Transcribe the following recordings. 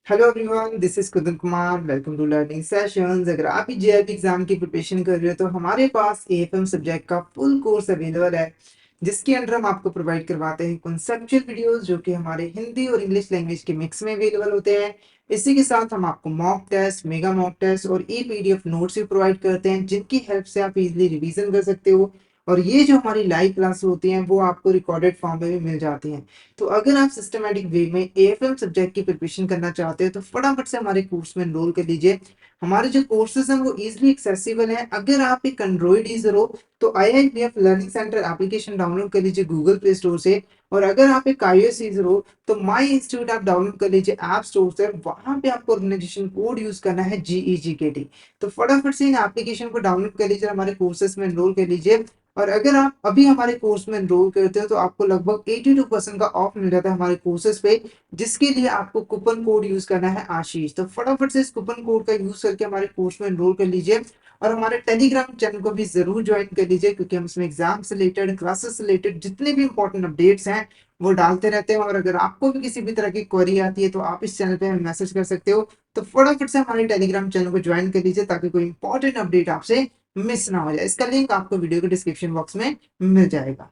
Hello everyone, this is Kundan Kumar. Welcome to learning sessions. अगर आप भी जेआरपी एग्जाम की प्रिपरेशन कर रहे हो तो हमारे पास एएफएम सब्जेक्ट का फुल कोर्स अवेलेबल है, जिसके अंडर हम आपको प्रोवाइड करवाते हैं कॉन्सेप्चुअल वीडियोस जो कि हमारे हिंदी और इंग्लिश लैंग्वेज के मिक्स में अवेलेबल होते हैं। इसी के साथ हम आपको mock test, mega mock test और ई पीडीएफ नोट्स भी प्रोवाइड करते हैं, जिनकी हेल्प से आप इजीली रिवीजन कर सकते हो। और ये जो हमारी लाइव क्लास होती हैं वो आपको रिकॉर्डेड फॉर्म में भी मिल जाती हैं। तो अगर आप सिस्टमैटिक वे में एएफएम सब्जेक्ट की प्रिपरेशन करना चाहते हो तो फटाफट से हमारे कोर्स में एनरोल कर लीजिए। हमारे जो कोर्सेज हैं वो इजीली एक्सेसिबल हैं। अगर आप एक एंड्रॉइड यूजर हो तो आईआईपीएफ लर्निंग सेंटर एप्लीकेशन डाउनलोड कर लीजिए गूगल प्ले स्टोर से। और अगर आप एक आईओएस यूजर हो तो माई इंस्टीट्यूट आप डाउनलोड कर लीजिए ऐप स्टोर से। वहां पे आपको ऑर्गेनाइजेशन कोड यूज करना है GEGKT। तो फटाफट से इन एप्लीकेशन को डाउनलोड कर लीजिए, हमारे कोर्सेज में एनरोल कर लीजिए। और अगर आप अभी हमारे कोर्स में एनरोल करते हो तो आपको लगभग 82% का ऑफ मिल जाता है हमारे कोर्सेज पे, जिसके लिए आपको कूपन कोड यूज करना है आशीष। तो फटाफट से इस कूपन कोड का यूज करके हमारे कोर्स में एनरोल कर लीजिए। और हमारे टेलीग्राम चैनल को भी जरूर ज्वाइन कर लीजिए, क्योंकि हम इसमें एग्जाम से रिलेटेड, क्लासेस से रिलेटेड जितने भी इंपॉर्टेंट अपडेट्स हैं वो डालते रहते हैं। और अगर आपको भी किसी भी तरह की क्वेरी आती है तो आप इस चैनल पे मैसेज कर सकते हो। तो फटाफट से हमारे टेलीग्राम चैनल को ज्वाइन कर लीजिए ताकि कोई इंपॉर्टेंट अपडेट आपसे मिस ना हो जाए। इसका लिंक आपको वीडियो के डिस्क्रिप्शन बॉक्स में मिल जाएगा।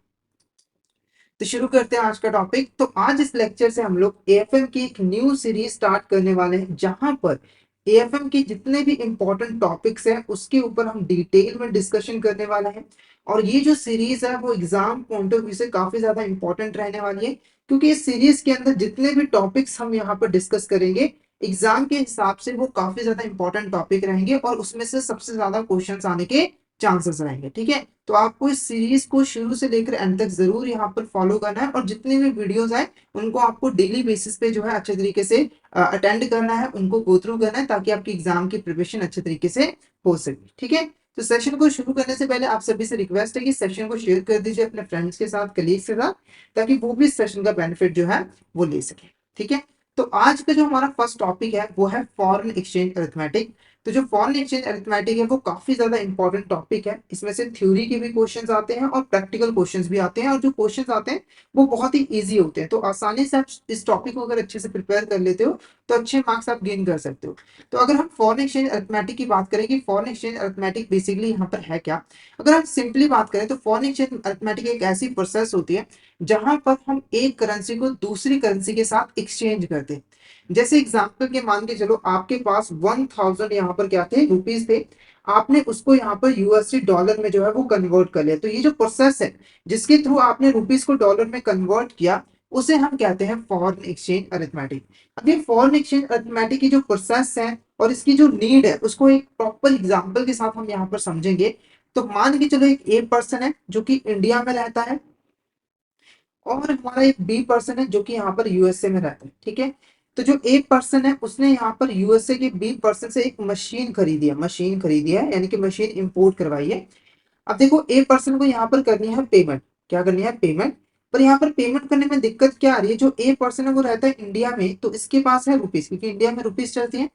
तो शुरू करते हैं आज का टॉपिक। तो आज इस लेक्चर से हम लोग एएफएम की एक न्यू सीरीज स्टार्ट करने वाले हैं, जहां पर एएफएम के जितने भी इंपॉर्टेंट टॉपिक्स हैं उसके ऊपर हम डिटेल में डिस्कशन करने वाले हैं। और ये जो सीरीज है वो एग्जाम पॉइंट ऑफ व्यू से काफी ज्यादा इंपॉर्टेंट रहने वाली है, क्योंकि इस सीरीज के अंदर जितने भी टॉपिक्स हम यहाँ पर डिस्कस करेंगे एग्जाम के हिसाब से वो काफी ज्यादा इंपॉर्टेंट टॉपिक रहेंगे और उसमें से सबसे ज्यादा क्वेश्चंस आने के चांसेस रहेंगे। ठीक है, तो आपको इस सीरीज को शुरू से लेकर एंड तक जरूर यहाँ पर फॉलो करना है, और जितने भी वीडियोस आए उनको आपको डेली बेसिस पे जो है अच्छे तरीके से अटेंड करना है, उनको गो थ्रू करना है, ताकि आपकी एग्जाम की प्रिपरेशन अच्छे तरीके से हो सके। ठीक है, तो सेशन को शुरू करने से पहले आप सभी से रिक्वेस्ट है कि सेशन को शेयर कर दीजिए अपने फ्रेंड्स के साथ, कलीग्स के साथ, ताकि वो भी इस सेशन का बेनिफिट जो है वो ले सके। ठीक है, तो आज का जो हमारा फर्स्ट टॉपिक है वो है फॉरेन एक्सचेंज अरिथमेटिक। तो जो फॉरेन एक्सचेंज अरिथमेटिक है वो काफी ज्यादा इंपॉर्टेंट टॉपिक है। इसमें से थ्योरी के भी क्वेश्चंस आते हैं और प्रैक्टिकल क्वेश्चंस भी आते हैं, और जो क्वेश्चंस आते हैं वो बहुत ही इजी होते हैं। तो आसानी से आप इस टॉपिक को अगर अच्छे से प्रिपेयर कर लेते हो तो अच्छे मार्क्स आप गेन कर सकते हो। तो अगर हम फॉरेन एक्सचेंज अरिथमेटिक की बात करें कि फॉरेन एक्सचेंज अरिथमेटिक बेसिकली यहाँ पर है क्या, अगर हम सिंपली बात करें तो फॉरेन एक्सचेंज अरिथमेटिक एक ऐसी प्रोसेस होती है जहां पर हम एक करेंसी को दूसरी करेंसी के साथ एक्सचेंज करते हैं। जैसे एग्जाम्पल के मान के चलो, आपके पास 1000 यहाँ पर क्या थे, रुपीज थे। आपने उसको यहाँ पर यूएसडी डॉलर में जो है वो कन्वर्ट कर लिया। तो ये जो प्रोसेस है जिसके थ्रू आपने रुपीज को डॉलर में कन्वर्ट किया, उसे हम कहते हैं फॉरेन एक्सचेंज अरिथमेटिक। अब ये फॉरेन एक्सचेंज अरिथमेटिक की जो प्रोसेस है और इसकी जो नीड है उसको एक प्रॉपर एग्जाम्पल के साथ हम यहाँ पर समझेंगे। तो मान के चलो एक पर्सन है जो कि इंडिया में रहता है, और हमारा एक बी पर्सन है जो कि यहाँ पर यूएसए में रहता है। ठीक है, तो जो ए पर्सन है उसने यहाँ पर यूएसए के बी पर्सन से एक मशीन खरीदी है, यानी कि मशीन इंपोर्ट करवाई है। अब देखो, ए पर्सन को यहाँ पर करनी है पेमेंट। क्या करनी है? पेमेंट। पर यहाँ पर पेमेंट करने में दिक्कत क्या आ रही है, जो ए पर्सन है वो रहता है इंडिया में, तो इसके पास है रुपीज, क्योंकि इंडिया में रुपीज चलती है।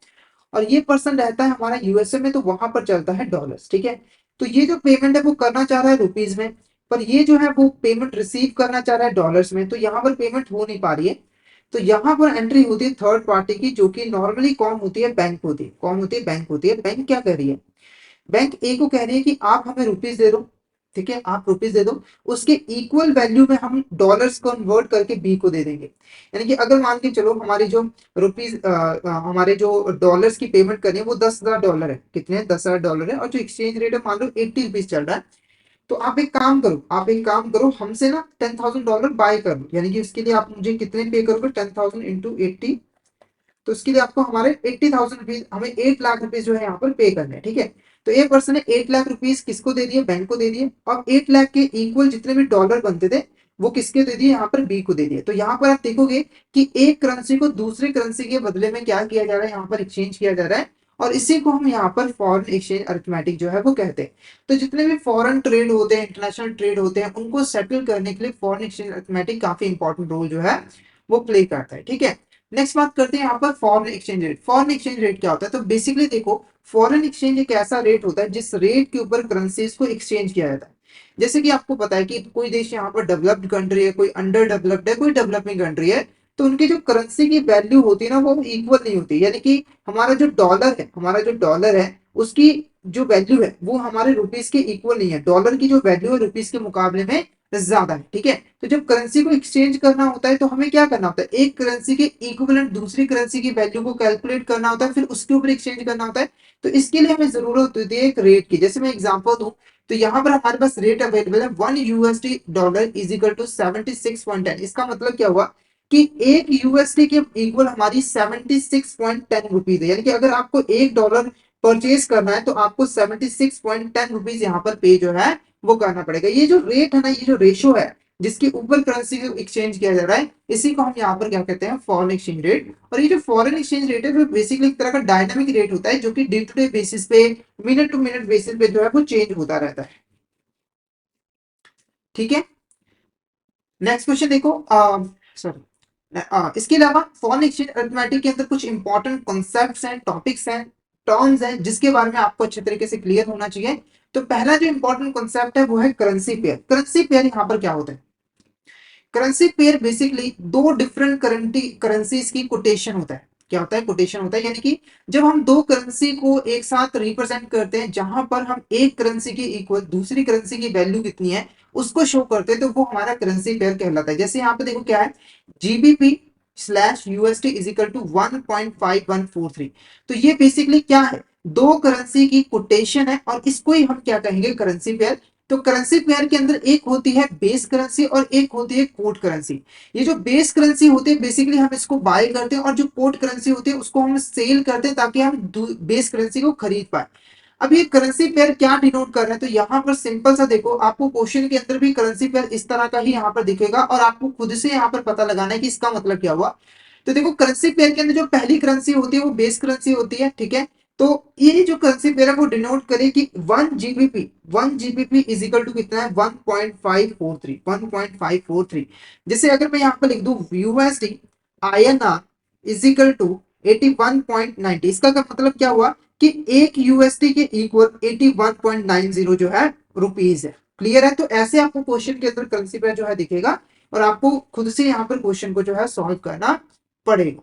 और ये पर्सन रहता है हमारा यूएसए में, तो वहां पर चलता है डॉलर्स। ठीक है, तो ये जो पेमेंट है वो करना चाह रहा है रुपीज में, पर ये जो है वो पेमेंट रिसीव करना चाह रहा है डॉलर्स में, तो यहाँ पर पेमेंट हो नहीं पा रही है। तो यहाँ पर एंट्री होती है थर्ड पार्टी की, जो कि नॉर्मली कौन होती है? बैंक होती है। कौन होती है? बैंक होती है। बैंक क्या कर रही है? बैंक ए को कह रही है कि आप हमें रुपीज दे दो। ठीक है, आप रुपीज दे दो, उसके इक्वल वैल्यू में हम डॉलर्स कन्वर्ट करके बी को दे देंगे। यानी कि अगर मान के चलो हमारी जो रुपीज हमारे जो डॉलर्स की पेमेंट करनी है वो $10,000 है। कितने? $10,000 है, और जो एक्सचेंज रेट है मान लो ₹80 चल रहा है। तो आप एक काम करो, हमसे ना $10,000 बाय कर लो। यानी कि उसके लिए आप मुझे कितने पे करोगे? 10,000 इंटू 80। तो इसके लिए आपको हमारे 80,000 रुपीज, हमें 8 लाख रुपीज जो है यहाँ पर पे करने हैं। ठीक है, तो एक पर्सन ने 8 लाख रुपीज किसको दे दिए? बैंक को दे दिए। और 8 लाख के इक्वल जितने भी डॉलर बनते थे वो किसके दे दिए? यहाँ पर बी को दे दिए। तो यहाँ पर आप देखोगे कि एक करेंसी को दूसरी करेंसी के बदले में क्या किया जा रहा है? यहाँ पर एक्सचेंज किया जा रहा है। और इसी को हम यहाँ पर फॉरेन एक्सचेंज अरिथमेटिक जो है वो कहते हैं। तो जितने भी फॉरेन ट्रेड होते हैं, इंटरनेशनल ट्रेड होते हैं, उनको सेटल करने के लिए फॉरेन एक्सचेंज अरिथमेटिक काफी इंपॉर्टेंट रोल जो है वो प्ले करता है। ठीक है, नेक्स्ट बात करते हैं यहाँ पर foreign exchange rate. Foreign exchange rate क्या होता है? तो बेसिकली देखो, फॉरेन एक्सचेंज एक ऐसा रेट होता है जिस रेट के ऊपर करेंसीज को एक्सचेंज किया जाता है। जैसे कि आपको पता है कि कोई देश यहाँ पर डेवलप्ड कंट्री है, कोई अंडर डेवलप्ड है, कोई डेवलपिंग कंट्री है। तो उनकी जो करेंसी की वैल्यू होती है ना वो इक्वल नहीं होती, यानी कि हमारा जो डॉलर है उसकी जो वैल्यू है वो हमारे रुपीस के इक्वल नहीं है, डॉलर की जो वैल्यू है रुपीस के मुकाबले में ज्यादा है, ठीक है। तो जब करेंसी को एक्सचेंज करना होता है तो हमें क्या करना होता है, एक करेंसी के इक्विवेलेंट दूसरी करेंसी की वैल्यू को कैलकुलेट करना होता है, फिर उसके ऊपर एक्सचेंज करना होता है। तो इसके लिए हमें जरूरत होती है एक रेट की। जैसे मैं एग्जांपल दूं तो यहाँ पर हमारे पास रेट अवेलेबल है $1 इज इक्वल टू 76.10। इसका मतलब क्या हुआ कि एक यूएसडी के इक्वल हमारी 76.10 रुपीज है, यानी कि अगर आपको $1 परचेज करना है तो आपको 76.10 रुपीज यहाँ पर पे जो है वो करना पड़ेगा। ये जो रेट है ना, ये जो रेशो है जिसके ऊपर करेंसी को एक्सचेंज किया जा रहा है, इसी को हम यहाँ पर क्या कहते हैं, फॉरेन एक्सचेंज रेट। और ये जो फॉरेन एक्सचेंज रेट है वो बेसिकली एक तरह का डायनामिक रेट होता है जो कि डे टू डे बेसिस पे, मिनट टू मिनट बेसिस पे जो है वो चेंज होता रहता है, ठीक है। नेक्स्ट क्वेश्चन देखो, सॉरी, इसके अलावा फॉरेन एक्सचेंज अरिथमेटिक के अंदर कुछ इंपॉर्टेंट कॉन्सेप्ट्स हैं, टॉपिक्स हैं, टर्म्स हैं जिसके बारे में आपको अच्छे तरीके से क्लियर होना चाहिए। तो पहला जो इंपॉर्टेंट कॉन्सेप्ट है वो है करेंसी पेयर। करेंसी पेयर यहाँ पर क्या होता है, करेंसी पेयर बेसिकली दो डिफरेंट करेंसीज की कोटेशन होता है। क्या होता है, कोटेशन होता है, यानी कि जब हम दो करेंसी को एक साथ रिप्रेजेंट करते हैं, जहां पर हम एक करेंसी के इक्वल दूसरी करेंसी की वैल्यू कितनी है उसको शो करते हैं, तो वो हमारा करेंसी पेयर कहलाता है। जैसे यहाँ पे देखो क्या है, GBP slash USD is equal to 1.5143। तो ये बेसिकली क्या है, दो करेंसी की कोटेशन है और इसको ही हम क्या कहेंगे, करेंसी पेयर। तो करेंसी पेयर के अंदर एक होती है बेस करेंसी और एक होती है कोट करेंसी। ये जो बेस करेंसी होती है बेसिकली हम इसको बाय करते हैं, और जो कोट करेंसी होती है उसको हम सेल करते हैं ताकि हम बेस करेंसी को खरीद पाए। अब ये करेंसी पेयर क्या डिनोट कर रहा है, तो यहाँ पर सिंपल सा देखो, आपको क्वेश्चन के अंदर भी करेंसी पेयर इस तरह का ही यहाँ पर दिखेगा और आपको खुद से यहाँ पर पता लगाना है कि इसका मतलब क्या हुआ। तो देखो करेंसी पेयर के अंदर जो पहली करेंसी होती है वो बेस करेंसी होती है, ठीक है। तो ये जो करेंसी पेयर है वो डिनोट करे कि 1 जीबीपी इज इक्वल टू कितना है, 1.543। जैसे अगर मैं यहाँ पर लिख दूं USD INR is equal to 81.90, इसका मतलब क्या हुआ कि एक यूएसडी के इक्वल 81.90 जो है रुपीज है। क्लियर है, तो ऐसे आपको क्वेश्चन के अंदर करेंसी पेयर जो है दिखेगा और आपको खुद से यहाँ पर क्वेश्चन को जो है सॉल्व करना पड़ेगा।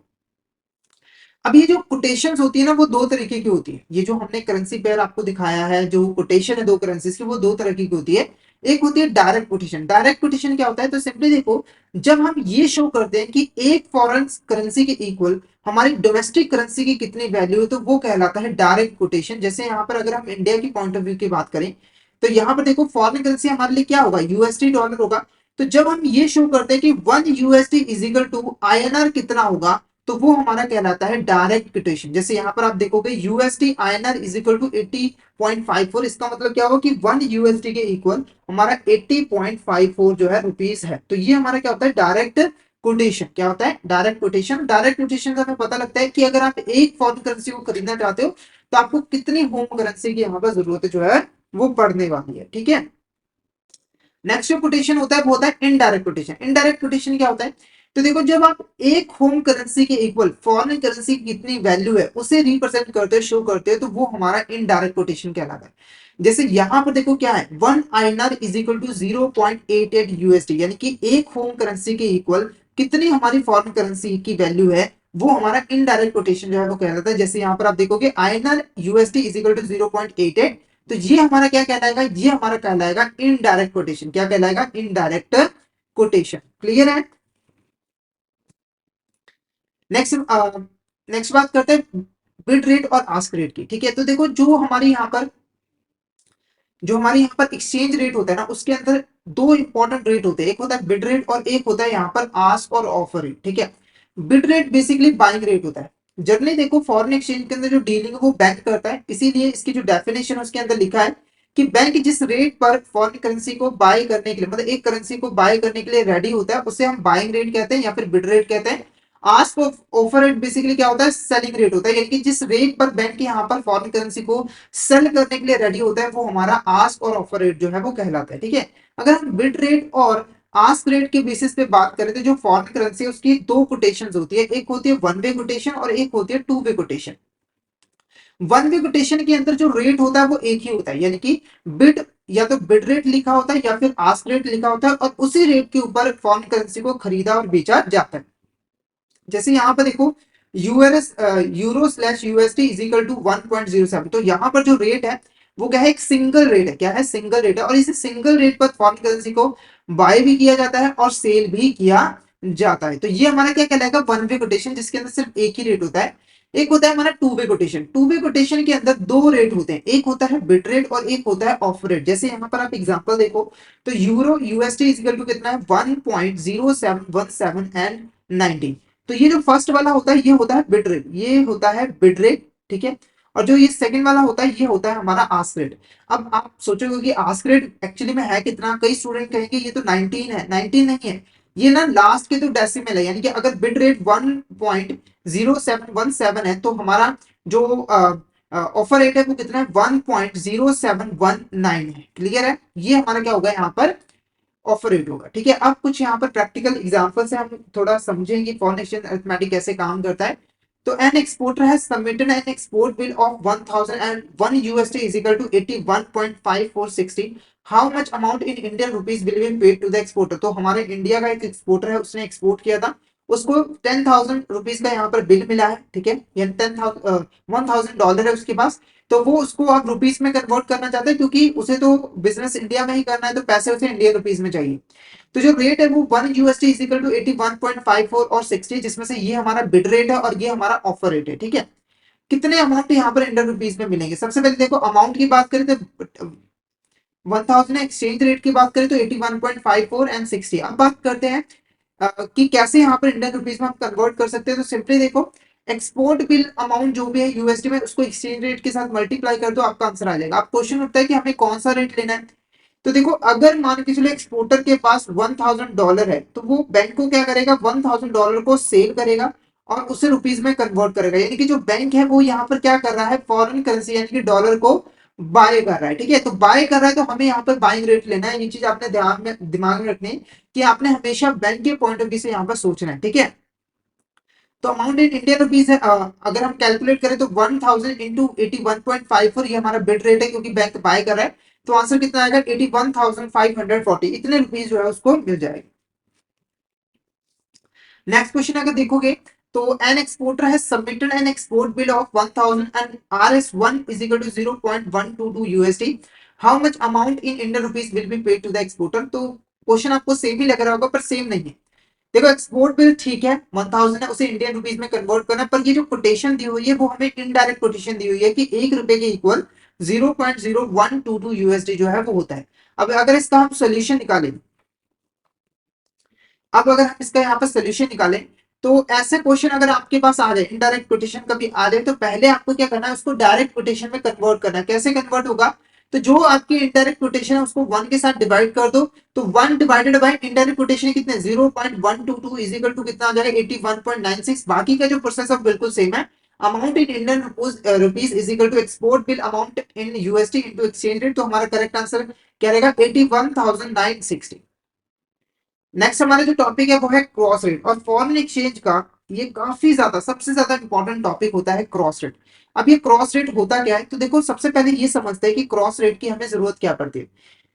अब ये जो कोटेशंस होती है ना वो दो तरीके की होती है। ये जो हमने करेंसी पेयर आपको दिखाया है, जो कोटेशन है दो करेंसीज की, वो दो तरह की होती है। एक होती है डायरेक्ट कोटेशन। डायरेक्ट कोटेशन क्या होता है, तो सिंपली देखो, जब हम ये शो करते हैं कि एक फॉरेन करेंसी के इक्वल हमारी डोमेस्टिक करेंसी की कितनी वैल्यू है, तो वो कहलाता है डायरेक्ट कोटेशन। जैसे यहाँ पर अगर हम इंडिया की पॉइंट ऑफ व्यू की बात करें तो यहाँ पर देखो फॉरेन करेंसी हमारे लिए क्या होगा, यूएसडी डॉलर होगा। तो जब हम ये शो करते हैं कि 1 USD is equal to INR कितना होगा, तो वो हमारा कहलाता है डायरेक्ट कोटेशन। जैसे यहाँ पर आप देखोगे USD INR is equal to 80.54, इसका मतलब क्या होगा कि 1 USD के इक्वल हमारा 80.54 जो है रुपीस है। तो ये हमारा क्या होता है, डायरेक्ट कोटेशन। क्या होता है, डायरेक्ट कोटेशन। डायरेक्ट कोटेशन से हमें पता लगता है कि अगर आप एक फॉरेन करेंसी को खरीदना चाहते हो तो आपको कितनी होम करेंसी की यहाँ पर जरूरत जो है वो पड़ने वाली है, ठीक है। नेक्स्ट जो कोटेशन होता है वो होता है इनडायरेक्ट कोटेशन। इनडायरेक्ट कोटेशन क्या होता है, तो देखो जब आप एक होम करेंसी के इक्वल फॉरेन करेंसी की कितनी वैल्यू है उसे रिप्रेजेंट करते हैं, शो करते हैं, तो वो हमारा इनडायरेक्ट कोटेशन कहलाता है। जैसे यहां पर देखो क्या है, 1 INR is equal to 0.88 USD, यानी कि एक होम करेंसी के इक्वल कितनी हमारी फॉरेन करेंसी की वैल्यू है, वो हमारा इनडायरेक्ट कोटेशन जो है वो कहलाता है। जैसे यहाँ पर आप देखोगे INR USD is equal to 0.88, तो ये हमारा क्या कहलाएगा, ये हमारा कहलाएगा इनडायरेक्ट कोटेशन। क्या कहलाएगा, इनडायरेक्ट कोटेशन। क्लियर है। नेक्स्ट नेक्स्ट बात करते हैं बिड रेट और आस्क रेट की, ठीक है। तो देखो जो हमारे यहाँ पर एक्सचेंज रेट होता है ना, उसके अंदर दो इंपॉर्टेंट रेट होते हैं, एक होता है बिड रेट और एक होता है यहाँ पर आस्क और ऑफर रेट, ठीक है। Bid rate basically buying rate होता है। जनरली देखो फॉरेन एक्सचेंज के अंदर जो डीलिंग है वो बैंक करता है, इसीलिए इसकी जो डेफिनेशन है उसके अंदर लिखा है कि बैंक जिस रेट पर फॉरेन करेंसी को बाय करने के लिए, मतलब एक करेंसी को बाय करने के लिए रेडी होता है, उसे हम बाइंग रेट कहते हैं या फिर बिड रेट कहते हैं। आस्क ऑफर रेट बेसिकली क्या होता है, सेलिंग रेट होता है, यानी कि जिस रेट पर बैंक यहाँ पर फॉरेन करेंसी को सेल करने के लिए रेडी होता है वो हमारा आस्क और ऑफर रेट जो है वो कहलाता है, ठीक है। अगर हम बिड रेट और आस्क रेट के बेसिस पे बात करें तो जो फॉरेन करेंसी है उसकी दो कोटेशन होती है, एक होती है वन वे कोटेशन और एक होती है two way quotation. One way quotation के अंदर जो रेट होता है वो एक ही होता है, यानी कि बिड या तो बिड रेट लिखा होता है या फिर आस्क रेट लिखा होता है और उसी रेट के ऊपर फॉरेन करेंसी को खरीदा और बेचा जाता है। जैसे यहाँ पर देखो US euro slash USD is equal to 1.07, तो यहाँ पर जो रेट है वो क्या है, एक सिंगल रेट है, क्या है, सिंगल रेट है, और इस सिंगल रेट पर फॉरेन करेंसी को बाय भी किया जाता है और सेल भी किया जाता है। तो ये हमारा क्या कहलाएगा, वन वे कोटेशन, जिसके अंदर सिर्फ एक ही रेट होता है। एक होता है हमारा two way quotation. Two way quotation के अंदर दो रेट होते हैं, एक होता है बिड रेट और एक होता है ऑफर रेट। जैसे यहाँ पर आप एग्जांपल देखो, तो euro USD is equal to कितना है, 1.0717 एंड 19। तो ये जो फर्स्ट वाला होता है ये होता है बिड रेट, ये होता है बिड रेट, ठीक है। और जो ये सेकंड वाला होता है ये होता है हमारा आस्क रेट। अब आप सोचोगे कि आस्क रेट एक्चुअली में है कितना, कई स्टूडेंट कहेंगे ये तो 19 है, 19 नहीं है, ये ना लास्ट के तो डेसिमल है, यानी कि अगर बिड रेट 1.0717 है तो हमारा जो ऑफर रेट है वो कितना है, 1.0719 है। क्लियर है, ये हमारा क्या होगा यहाँ पर, ऑफर रेट होगा, ठीक है। अब कुछ यहाँ पर प्रैक्टिकल एग्जांपल से हम थोड़ा समझेंगे फॉरेन एक्सचेंज अरिथमेटिक कैसे काम करता है। तो an exporter has submitted an export bill of 1001 USD is equal to 81.5460। How much amount in Indian rupees will be paid to the exporter. तो हमारे इंडिया का एक एक्सपोर्टर है, उसने एक्सपोर्ट किया था, उसको 10,000 रुपीज का यहाँ पर बिल मिला है, ठीक है, यानी 10,000 $1,000 है उसके पास। तो वो उसको अब रुपीस में कन्वर्ट करना चाहता है, क्योंकि उसे तो बिजनेस इंडिया में ही करना है, तो पैसे उसे इंडियन रुपीज में चाहिए। तो जो रेट है वो 1 USD इज इक्वल टू 81.54 और 60, जिसमें से ये हमारा बिड रेट है और ये हमारा ऑफर रेट है, ठीक है। कितने अमाउंट यहाँ पर इंडियन रुपीज में मिलेंगे, सबसे पहले देखो अमाउंट की बात करें तो 1000, एक्सचेंज रेट की बात करें तो 81.54 एंड 60। अब बात करते हैं कि कैसे यहाँ पर इंडियन रुपीज में हम कन्वर्ट कर सकते हैं। तो सिंपली देखो, एक्सपोर्ट बिल अमाउंट जो भी है यूएसडी में, उसको एक्सचेंज रेट के साथ मल्टीप्लाई कर दो, आपका आंसर आ जाएगा। अब क्वेश्चन उठता है कि हमें कौन सा रेट लेना है। तो देखो, अगर मान के चलो एक्सपोर्टर के पास $1,000 है, तो वो बैंक को क्या करेगा, $1,000 को सेल करेगा और उसे रुपीज में कन्वर्ट करेगा। यानी कि जो बैंक है वो यहाँ पर क्या कर रहा है, फॉरेन करेंसी यानी कि डॉलर को बाय कर रहा है, ठीक है। तो बाय कर रहा है तो हमें यहाँ पर बाइंग रेट लेना है। ये चीज आपने ध्यान में दिमाग में रखनी है कि आपने हमेशा बैंक के पॉइंट ऑफ व्यू से यहाँ पर सोचना है, ठीक है। तो अमाउंट इन इंडियन रुपीज है, अगर हम कैलकुलेट करें तो 1000 इंटू 81.54, ये हमारा बिड रेट है क्योंकि बैंक बाय कर रहा है। तो आंसर कितना आएगा, 81,540, इतने रुपीज जो है उसको मिल जाएगा। नेक्स्ट क्वेश्चन अगर देखोगे, तो an exporter has submitted an export bill of 1000 and RS1 is equal to 0.122 USD। How much amount in Indian rupees will be paid to the exporter. तो क्वेश्चन आपको सेम ही लग रहा होगा, पर सेम नहीं है। देखो, एक्सपोर्ट बिल ठीक है 1000 है, उसे इंडियन रुपीज में कन्वर्ट करना है, पर ये जो कोटेशन दी हुई है वो हमें इनडायरेक्ट कोटेशन दी हुई है कि 1 रुपए के इक्वल 0.0122 यूएसडी जो है वो होता है। अब अगर इसका हम सोल्यूशन निकालें, अब अगर हम इसका यहाँ पर सोल्यूशन निकालें, तो ऐसे क्वेश्चन अगर आपके पास आ जाए, इनडायरेक्ट कोटेशन कभी आ जाए, तो पहले आपको क्या करना है, उसको डायरेक्ट कोटेशन में कन्वर्ट करना है। कैसे कन्वर्ट होगा, तो जो आपकी इनडायरेक्ट कोटेशन है उसको 1 के साथ डिवाइड कर दो। तो 1 डिवाइडेड बाय इनडायरेक्ट कोटेशन कितने, 0.122 इज इक्वल टू कितना आ जाएगा, 81.96। बाकी का जो प्रोसेस है बिल्कुल सेम है। Amount in Indian rupees is equal to export bill amount in USD into exchange rate. तो हमारा करेक्ट आंसर क्या रहेगा, 81,960। नेक्स्ट हमारा जो टॉपिक है वो है क्रॉस रेट और फॉरेन एक्सचेंज का। ये काफी ज्यादा, सबसे ज्यादा इंपॉर्टेंट टॉपिक होता है क्रॉस रेट। अब ये क्रॉस रेट होता क्या है, तो देखो सबसे पहले ये समझते हैं कि क्रॉस रेट की हमें जरूरत क्या पड़ती है।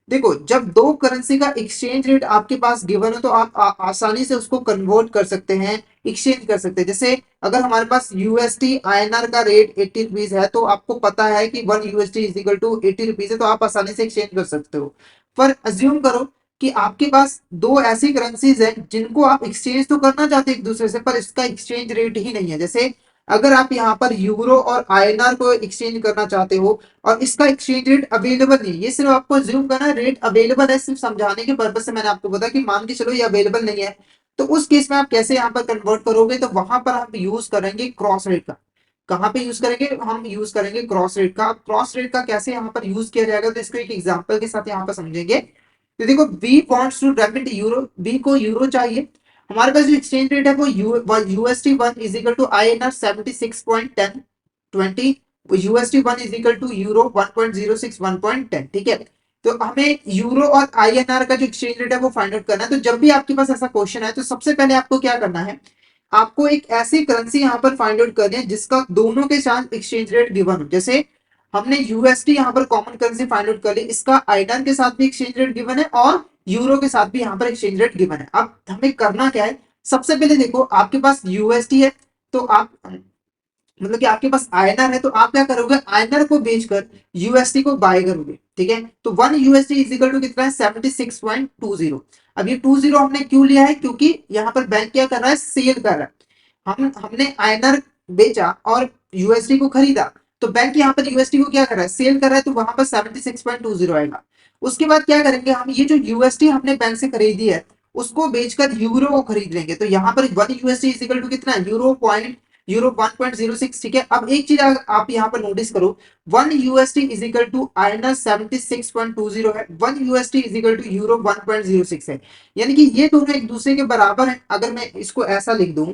देखो, जब दो करेंसी का एक्सचेंज रेट आपके पास गिवन हो तो आप आसानी से उसको कन्वर्ट कर सकते हैं, एक्सचेंज कर सकते हैं। जैसे अगर हमारे पास यूएसडी आईएनआर का रेट 80 रुपीज है, तो आपको पता है कि 1 USD is equal to 80 rupees है, तो आप आसानी से एक्सचेंज कर सकते हो। पर अज्यूम करो कि आपके पास दो ऐसी करेंसीज हैं जिनको आप एक्सचेंज तो करना चाहते हैं एक दूसरे से, पर इसका एक्सचेंज रेट ही नहीं है। जैसे अगर आप यहाँ पर यूरो और आईएनआर को एक्सचेंज करना चाहते हो और इसका एक्सचेंज रेट अवेलेबल नहीं है, ये सिर्फ आपको ज्यूम करना है, रेट अवेलेबल है, सिर्फ समझाने के पर्पज से मैंने आपको बताया कि मान के चलो ये अवेलेबल नहीं है, तो उस केस में आप कैसे यहाँ पर कन्वर्ट करोगे, तो वहां पर हम यूज करेंगे क्रॉस रेट का। कहाँ पे यूज करेंगे, हम यूज करेंगे क्रॉस रेट का। क्रॉस रेट का कैसे यहाँ पर यूज किया जाएगा, तो इसको एक एग्जांपल के साथ यहाँ पर समझेंगे। तो देखो, B wants to debit euro, B को यूरो चाहिए। हमारे पास जो एक्सचेंज रेट है वो USD 1 is equal to INR 76.1020, USD 1 is equal to euro 1.06 1.10, ठीक है। तो हमें यूरो और आईएनआर का जो एक्सचेंज रेट है वो फाइंड आउट करना है। तो जब भी आपके पास ऐसा क्वेश्चन है, तो सबसे पहले आपको क्या करना है, आपको एक ऐसी करेंसी यहाँ पर फाइंड आउट करनी है जिसका दोनों के साथ एक्सचेंज रेट गिवन हो। जैसे हमने यूएसडी यहाँ पर कॉमन करेंसी फाइंड आउट कर ली, इसका आईएनआर के साथ भी एक्सचेंज रेट गिवन है और यूरो के साथ भी यहाँ पर एक्सचेंज रेट गिवन है। अब हमें करना क्या है, सबसे पहले देखो आपके पास यूएसडी है, तो आप मतलब कि आपके पास आईएनआर है, तो आप क्या करोगे, आईएनआर को बेचकर यूएसडी को बाय करोगे, ठीक है। तो 1 USD इज इक्वल टू कितना है, 76.20। अब ये 20 हमने क्यों लिया है, क्योंकि यहाँ पर बैंक क्या कर रहा है, सेल कर रहा है। हमने आईएनआर बेचा और यूएसडी को खरीदा, तो बैंक यहाँ पर यूएसडी को क्या कर रहा है, सेल कर रहा है, तो वहां पर 76.20 आएगा। उसके बाद क्या करेंगे हम, ये जो यूएसडी हमने बैंक से खरीदी है उसको बेचकर यूरो को खरीद लेंगे, तो यहाँ पर 1 USD इज इक्वल टू कितना है, यूरो 1.06, ठीक है। अब एक चीज आप यहाँ पर नोटिस करो, 1 USD is equal to INR 76.20 है, 1 USD is equal to euro 1.06 है, यानी कि ये दोनों एक दूसरे के बराबर है। अगर मैं इसको ऐसा लिख दूं,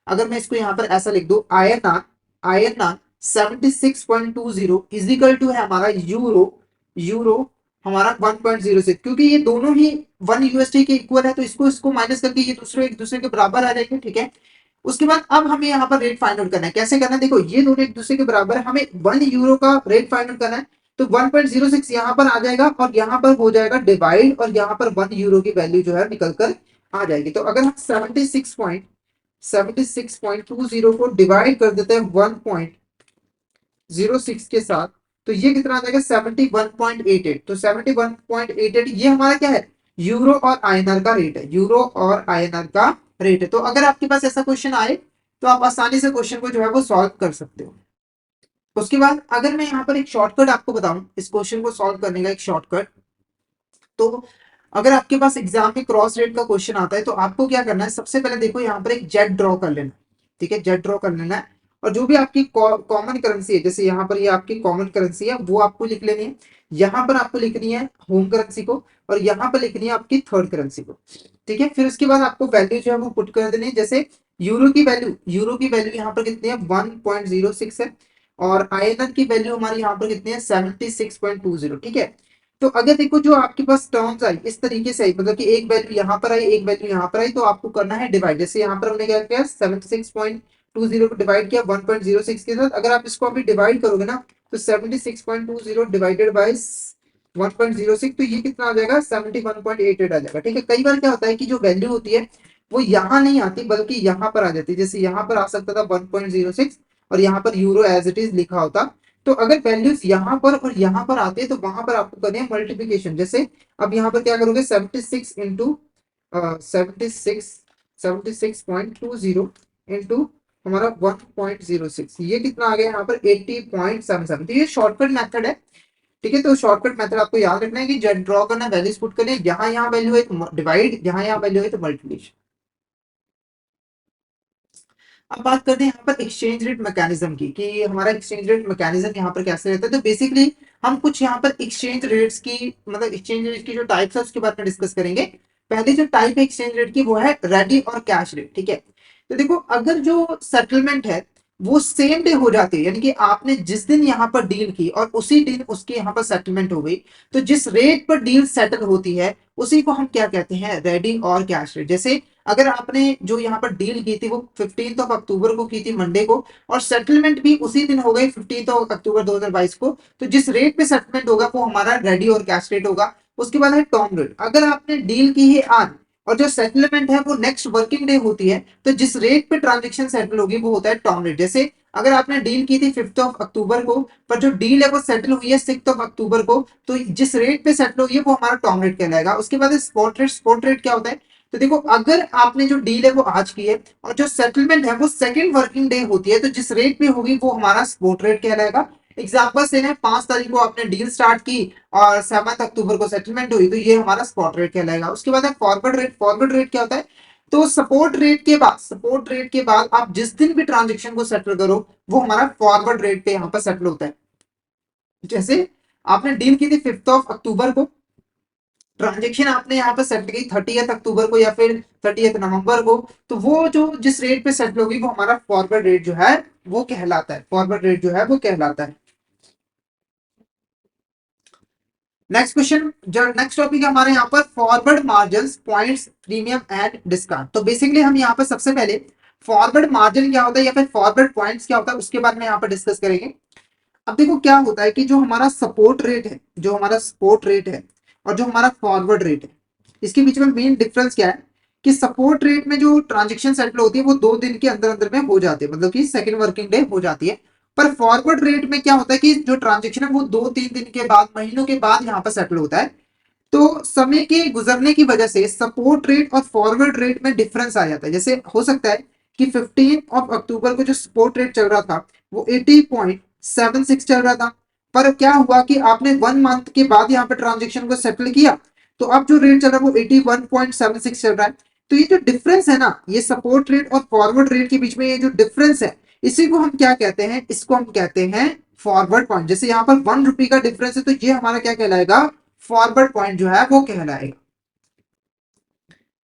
अगर मैं इसको यहाँ पर ऐसा लिख दूं, INR INR 76.20 is equal to है हमारा यूरो यूरो हमारा 1.06, क्योंकि ये दोनों ही 1 USD के इक्वल है, तो इसको इसको माइनस करके ये दूसरे एक दूसरे के बराबर आ जाएंगे, ठीक है। उसके बाद अब हमें यहाँ पर रेट फाइंड आउट करना है, कैसे करना है, देखो ये दोनों एक दूसरे के बराबर है, हमें 1 यूरो का रेट फाइंड आउट करना है, तो 1.06 यहाँ पर आ जाएगा और यहाँ पर हो जाएगा डिवाइड, और यहाँ पर 1 यूरो की वैल्यू जो है निकल कर आ जाएगी। तो अगर हम 76.20 को डिवाइड कर देते हैं 1.06 के साथ, तो ये कितना आ जाएगा, 71.88। तो 71.88 ये हमारा क्या है, यूरो और आईएनआर का रेट है, यूरो और आईएनआर का रेट है। तो अगर आपके पास ऐसा क्वेश्चन आए तो आप आसानी से क्वेश्चन को जो है वो सॉल्व कर सकते हो। उसके बाद अगर मैं यहाँ पर एक शॉर्टकट आपको बताऊं इस क्वेश्चन को सॉल्व करने का, एक शॉर्टकट, तो अगर आपके पास एग्जाम में क्रॉस रेट का क्वेश्चन आता है तो आपको क्या करना है, सबसे पहले देखो यहाँ पर एक जेड ड्रॉ कर लेना, ठीक है, जेड ड्रॉ कर लेना है, और जो भी आपकी कॉमन करेंसी है, जैसे यहाँ पर ये आपकी कॉमन करेंसी है वो आपको लिख लेनी है, यहाँ पर आपको लिखनी है होम करेंसी को, और यहाँ पर लिखनी है आपकी थर्ड करेंसी को, ठीक है। फिर उसके बाद आपको वैल्यू जो है वो पुट कर देनी है, जैसे यूरो की वैल्यू यहाँ पर कितनी है, 1.06 है, और आईएनआर की वैल्यू हमारी यहाँ पर कितनी है, 76.20, ठीक है। तो अगर देखो जो आपके पास टर्म्स आई इस तरीके से आई, मतलब कि एक वैल्यू यहाँ पर आई, एक वैल्यू यहाँ पर आई, तो आपको करना है डिवाइड, जैसे यहाँ पर हमने क्या किया, 76.20 को डिवाइड किया 1.06 के साथ, अगर आप इसको अभी डिवाइड करोगे ना, तो 76.20 डिवाइडेड बाई 1.06, तो ये कितना आ जाएगा, 71.88 आ जाएगा, ठीक है। कई बार क्या होता है कि जो वैल्यू होती है वो यहाँ नहीं आती बल्कि यहाँ पर आ जाती है, जैसे यहाँ पर आ सकता था 1.06 और यहाँ पर यूरो एज इट इज लिखा होता। तो अगर वैल्यूज यहाँ पर और यहाँ पर आते हैं तो वहां पर आपको करनी है मल्टीप्लीकेशन, जैसे अब यहाँ पर क्या करोगे, 76 इंटू 76.20 इंटू हमारा 1.06, ये कितना आ गया यहाँ पर 80.77। तो ये शॉर्टकट मेथड है, ठीक है। तो शॉर्टकट मेथड आपको याद रखना है कि जेड ड्रॉ करना, वैल्यूज पुट करने, यहाँ वैल्यू है तो डिवाइड, यहाँ वैल्यू है तो मल्टीप्लीकेशन। अब बात करते हैं यहाँ पर एक्सचेंज रेट मैकेनिज्म की, कि हमारा एक्सचेंज रेट मैकेनिज्म यहाँ पर कैसे रहता है। तो बेसिकली हम कुछ यहाँ पर एक्सचेंज रेट्स की, मतलब एक्सचेंज रेट की जो टाइप्स है उसके बारे में डिस्कस करेंगे। पहली जो टाइप है एक्सचेंज रेट की वो है रेडी और कैश रेट, ठीक है। तो देखो अगर जो सेटलमेंट है वो सेम डे हो जाती है, यानी कि आपने जिस दिन यहाँ पर डील की और उसी दिन उसके यहाँ पर सेटलमेंट हो गई, तो जिस रेट पर डील सेटल होती है उसी को हम क्या कहते हैं, रेडी और कैश रेट। जैसे अगर आपने जो यहाँ पर डील की थी वो 15 अक्टूबर को की थी, मंडे को, और सेटलमेंट भी उसी दिन हो गई 15 अक्टूबर 2022 को, तो जिस रेट पे सेटलमेंट होगा वो हमारा रेडी और कैश रेट होगा। उसके बाद है टर्म रेट, अगर आपने डील की है आज और जो सेटलमेंट है वो नेक्स्ट वर्किंग डे होती है, तो जिस रेट पे ट्रांजेक्शन सेटल होगी वो होता है टर्म रेट। जैसे अगर आपने डील की थी 5 अक्टूबर को, पर जो डील है वो सेटल हुई है 6 अक्टूबर को, तो जिस रेट पे सेटल हुई है वो हमारा टर्म रेट कहलाएगा। उसके बाद स्पॉट रेट, स्पॉट रेट क्या होता है, तो देखो अगर आपने जो डील है वो आज की है और जो सेटलमेंट है वो सेकंड वर्किंग डे होती है, तो जिस रेट पे होगी वो हमारा स्पॉट रेट कहलाएगा। एग्जाम्पल से 5 तारीख को आपने डील स्टार्ट की और 7 अक्टूबर को सेटलमेंट हुई, तो ये हमारा स्पॉट रेट कहलाएगा। उसके बाद है फॉरवर्ड रेट। फॉरवर्ड रेट क्या होता है, तो सपोर्ट रेट के बाद आप जिस दिन भी ट्रांजेक्शन को सेटल करो वो हमारा फॉरवर्ड रेट पे यहाँ पर सेटल होता है। जैसे आपने डील की थी 5 अक्टूबर को, ट्रांजेक्शन आपने यहाँ पे सेट की 30 अक्टूबर को या फिर 30 नवंबर को, तो वो जो जिस रेट पे सेटल होगी वो हमारा फॉरवर्ड रेट जो है वो कहलाता है, फॉरवर्ड रेट जो है वो कहलाता है। नेक्स्ट क्वेश्चन, जो नेक्स्ट टॉपिक है हमारे यहाँ पर forward margin, points, premium and discount. तो बेसिकली हम यहाँ पर सबसे पहले फॉरवर्ड मार्जिन क्या होता है या फिर फॉरवर्ड पॉइंट्स क्या होता है उसके बारे में यहाँ पर डिस्कस करेंगे। अब देखो क्या होता है कि जो हमारा सपोर्ट रेट है, जो हमारा सपोर्ट रेट है और जो हमारा फॉरवर्ड रेट है, इसके बीच में मेन डिफरेंस क्या है कि सपोर्ट रेट में जो ट्रांजेक्शन सेटल होती है वो 2 दिन के अंदर अंदर में हो जाती है, मतलब कि सेकंड वर्किंग डे हो जाती है। पर फॉरवर्ड रेट में क्या होता है कि जो ट्रांजेक्शन है वो 2-3 दिन के बाद, महीनों के बाद यहाँ पर सेटल होता है। तो समय के गुजरने की वजह से सपोर्ट रेट और फॉरवर्ड रेट में डिफरेंस आ जाता है। जैसे हो सकता है कि 15 अक्टूबर को जो सपोर्ट रेट चल रहा था वो 80.76 चल रहा था, पर क्या हुआ कि आपने 1 मंथ के बाद यहाँ पर ट्रांजेक्शन को सेटल किया, तो अब जो रेट चल रहा है वो 81.76 चल रहा है। तो ये जो डिफरेंस है ना, ये सपोर्ट रेट और फॉरवर्ड रेट के बीच में ये जो डिफरेंस है, इसी को हम क्या कहते हैं, इसको हम कहते हैं फॉरवर्ड पॉइंट। जैसे यहाँ पर 1 रुपए का डिफरेंस है, तो ये हमारा क्या कहलाएगा, फॉरवर्ड पॉइंट जो है वो कहलाएगा।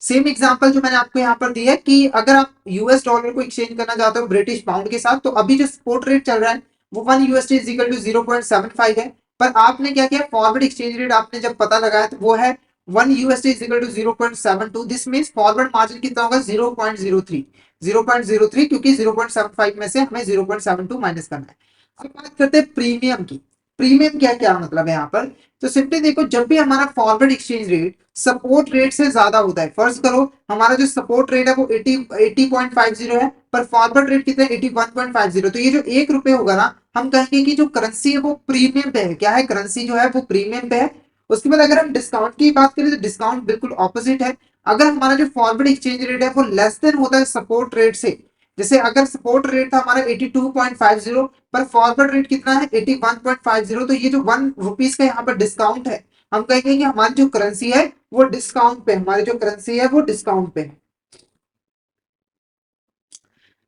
सेम एग्जांपल जो मैंने आपको यहाँ पर दिया है कि अगर आप यूएस डॉलर को एक्सचेंज करना चाहते हो ब्रिटिश पाउंड के साथ, तो अभी जो स्पॉट रेट चल रहा है वो 1 USD इज इक्वल टू 0.75 है। पर आपने क्या किया, फॉरवर्ड एक्सचेंज रेट आपने जब पता लगाया तो वो है 1 USD is equal to 0.72। This means forward margin कितना होगा, 0.03। 0.03, क्योंकि 0.75 में से हमें 0.72 माइनस करना है। अब बात करते हैं प्रीमियम की। प्रीमियम क्या क्या मतलब है यहाँ पर, तो सिंपली देखो, जब भी हमारा forward exchange rate support rate से ज्यादा होता है, फर्ज करो हमारा जो सपोर्ट रेट है वो 80.50 है, पर फॉरवर्ड रेट कितना है, 81.50, तो ये जो 1 रुपए होगा ना, हम कहेंगे कि जो करेंसी है वो प्रीमियम पे है। क्या है, करेंसी जो है वो प्रीमियम पे है। उसके बाद अगर हम डिस्काउंट की बात करें तो डिस्काउंट बिल्कुल ऑपोजिट है। अगर हमारा जो फॉरवर्ड एक्सचेंज रेट है वो लेस देन होता है सपोर्ट रेट से, जैसे अगर सपोर्ट रेट था हमारा 82.50, पर फॉरवर्ड रेट कितना है 81.50, तो ये जो 1 रुपीज का यहाँ पर डिस्काउंट है, हम कहेंगे कि हमारी जो करेंसी है वो डिस्काउंट पे, हमारी जो करेंसी है वो डिस्काउंट पे है।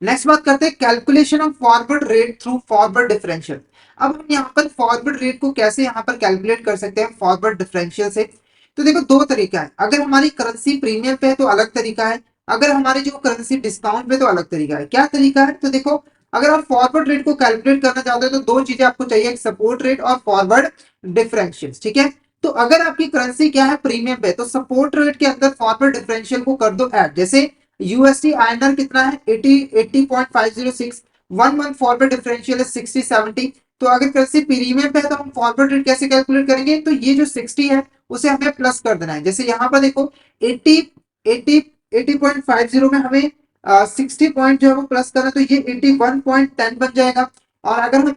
नेक्स्ट बात करते हैं calculation of forward rate through forward differential. अब हम यहाँ पर फॉरवर्ड रेट को कैसे यहाँ पर कैलकुलेट कर सकते हैं फॉरवर्ड डिफरेंशियल से, तो देखो दो तरीका है। अगर हमारी करेंसी प्रीमियम पे है तो अलग तरीका है, अगर हमारी जो करेंसी डिस्काउंट पे तो अलग तरीका है। क्या तरीका है, तो देखो अगर आप फॉरवर्ड रेट को कैलकुलेट करना चाहते हो तो दो चीजें आपको चाहिए, सपोर्ट रेट और फॉरवर्ड डिफरेंशियल, ठीक है। तो अगर आपकी करेंसी क्या है, प्रीमियम पे, तो सपोर्ट रेट के अंदर फॉरवर्ड डिफरेंशियल को कर दो ऐड। जैसे यूएसडी आईएनआर कितना है 80.506, 1 मंथ फॉरवर्ड डिफरेंशियल है 60-70। तो अगर करेंसी प्रीमियम पे है तो हम फॉरवर्ड रेट कैसे कैलकुलेट करेंगे, तो ये जो 60 है उसे हमें प्लस कर देना है। जैसे यहाँ पर देखो 80 80 80.50 में हमें 60 पॉइंट जो है वो प्लस करना है, तो ये 81.10 बन जाएगा। और अगर हम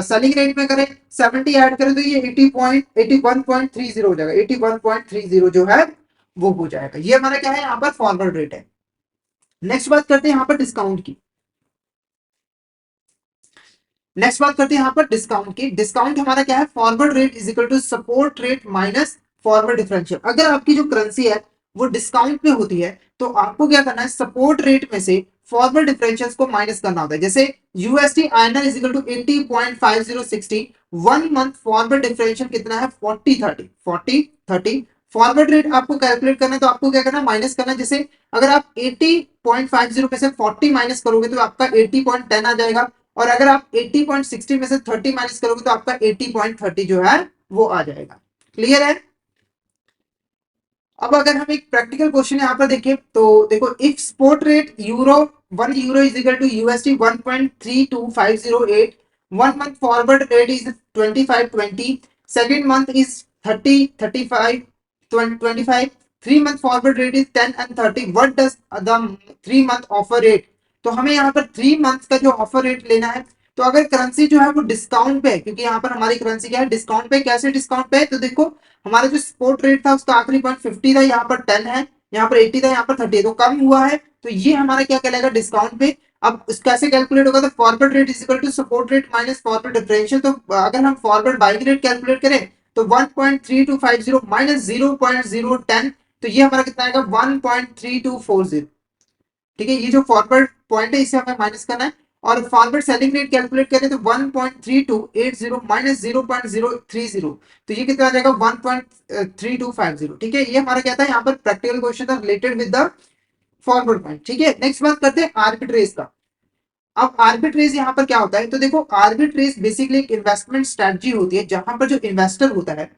सेलिंग रेट में करें 70 ऐड करें तो ये 81.30 हो जाएगा, 81.30 जो है वो हो जाएगा। ये हमारा क्या है, यहाँ पर फॉरवर्ड रेट है। नेक्स्ट बात करते हैं यहाँ पर डिस्काउंट की। नेक्स्ट बात करते हैं यहाँ पर डिस्काउंट की। डिस्काउंट हमारा क्या है, forward rate is equal to support rate minus forward differential. अगर आपकी जो करेंसी है वो डिस्काउंट पे होती है तो आपको क्या करना है, सपोर्ट रेट में से फॉरवर्ड डिफरेंशियल को माइनस करना होता है। जैसे USD INR is equal to 80.5060, 1 month forward differential कितना है 40-30 फॉरवर्ड रेट आपको कैलकुलेट करना है, तो आपको क्या करना है, माइनस करना है। जैसे अगर आप 80.50 में से 40 माइनस करोगे तो आपका 80.10 आ जाएगा, और अगर आप 80.60 में से 30 माइनस करोगे तो आपका 80.30 जो है वो आ जाएगा। क्लियर है। अब अगर हम एक प्रैक्टिकल क्वेश्चन यहाँ पर देखें तो देखो, if spot rate euro 1 euro is equal to USD 1.32508, 1 month forward rate is 2520, second month is 30 35 25, 3 month forward rate is 10 and 30, what does the 3 month offer rate. तो हमें यहाँ पर 3 मंथ का जो ऑफर रेट लेना है, तो अगर करेंसी जो है वो डिस्काउंट पे है, क्योंकि यहाँ पर हमारी करेंसी क्या है, डिस्काउंट पे। कैसे डिस्काउंट पे है, तो देखो हमारा जो स्पोर्ट रेट था उसका आखिरी पॉइंट 50 था, यहाँ पर 10 है, यहाँ पर 80 था, यहाँ पर 30 है, तो कम हुआ है, तो ये हमारा क्या कहलाएगा, डिस्काउंट पे। अब कैसे कैलकुलेट होगा, तो forward rate is equal to support rate minus forward differential. तो अगर हम फॉरवर्ड बाइंग रेट कैलकुलेट करें तो 1.3250 माइनस 0.010, तो ये हमारा कितना आएगा 1.3240। ठीक है, ये जो फॉरवर्ड पॉइंट है इसे हमें माइनस करना है। और फॉरवर्ड सेलिंग रेट कैलकुलेट करें तो 1.3280 माइनस 0.030, तो ये कितना आ जाएगा 1.3250। ठीक है, ये हमारा क्या था, यहाँ पर प्रैक्टिकल क्वेश्चन था related with the forward point. ठीक है, नेक्स्ट बात करते हैं आर्बिट्रेज का। अब आर्बिट्रेज यहाँ पर क्या होता है, तो देखो आर्बिट्रेज बेसिकली एक इन्वेस्टमेंट स्ट्रेटजी होती है जहां पर जो इन्वेस्टर होता है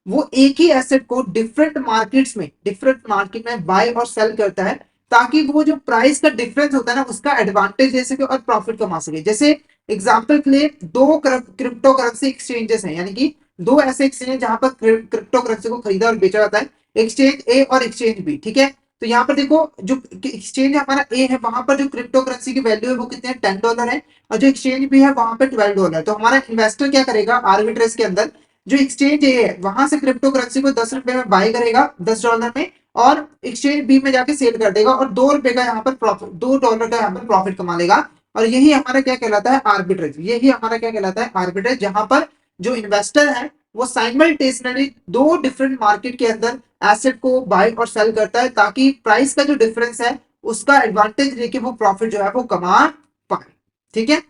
वो एक ही एसेट को डिफरेंट मार्केट में बाय और सेल करता है, ताकि वो जो प्राइस का डिफरेंस होता है ना उसका एडवांटेज ले सके और प्रॉफिट कमा सके। जैसे एग्जांपल के लिए दो क्रिप्टो करेंसी एक्सचेंजेस हैं, यानी कि दो ऐसे एक्सचेंज जहां पर क्रिप्टो करेंसी को खरीदा और बेचा जाता है, एक्सचेंज ए और एक्सचेंज बी। ठीक है, तो यहाँ पर देखो जो एक्सचेंज हमारा ए है वहां पर जो क्रिप्टो करेंसी की वैल्यू है वो कितने $10 है, और जो एक्सचेंज भी है वहां पर $12। तो हमारा इन्वेस्टर क्या करेगा, आर्बिट्रेज के अंदर जो एक्सचेंज ए है वहां से क्रिप्टो करेंसी को ₹10 में बाय करेगा, $10 में, और एक्सचेंज बी में जाके सेल कर देगा और ₹2 का यहाँ पर प्रॉफिट, $2 का यहाँ पर प्रॉफिट कमा लेगा। और यही हमारा क्या कहलाता है, आर्बिट्रेज। यही हमारा क्या कहलाता है, आर्बिट्रेज, जहां पर जो इन्वेस्टर है वो साइमल्टेनियसली दो डिफरेंट मार्केट के अंदर एसेट को बाय और सेल करता है, ताकि प्राइस का जो डिफरेंस है उसका एडवांटेज लेके वो प्रॉफिट जो है वो कमा पाए। ठीक है,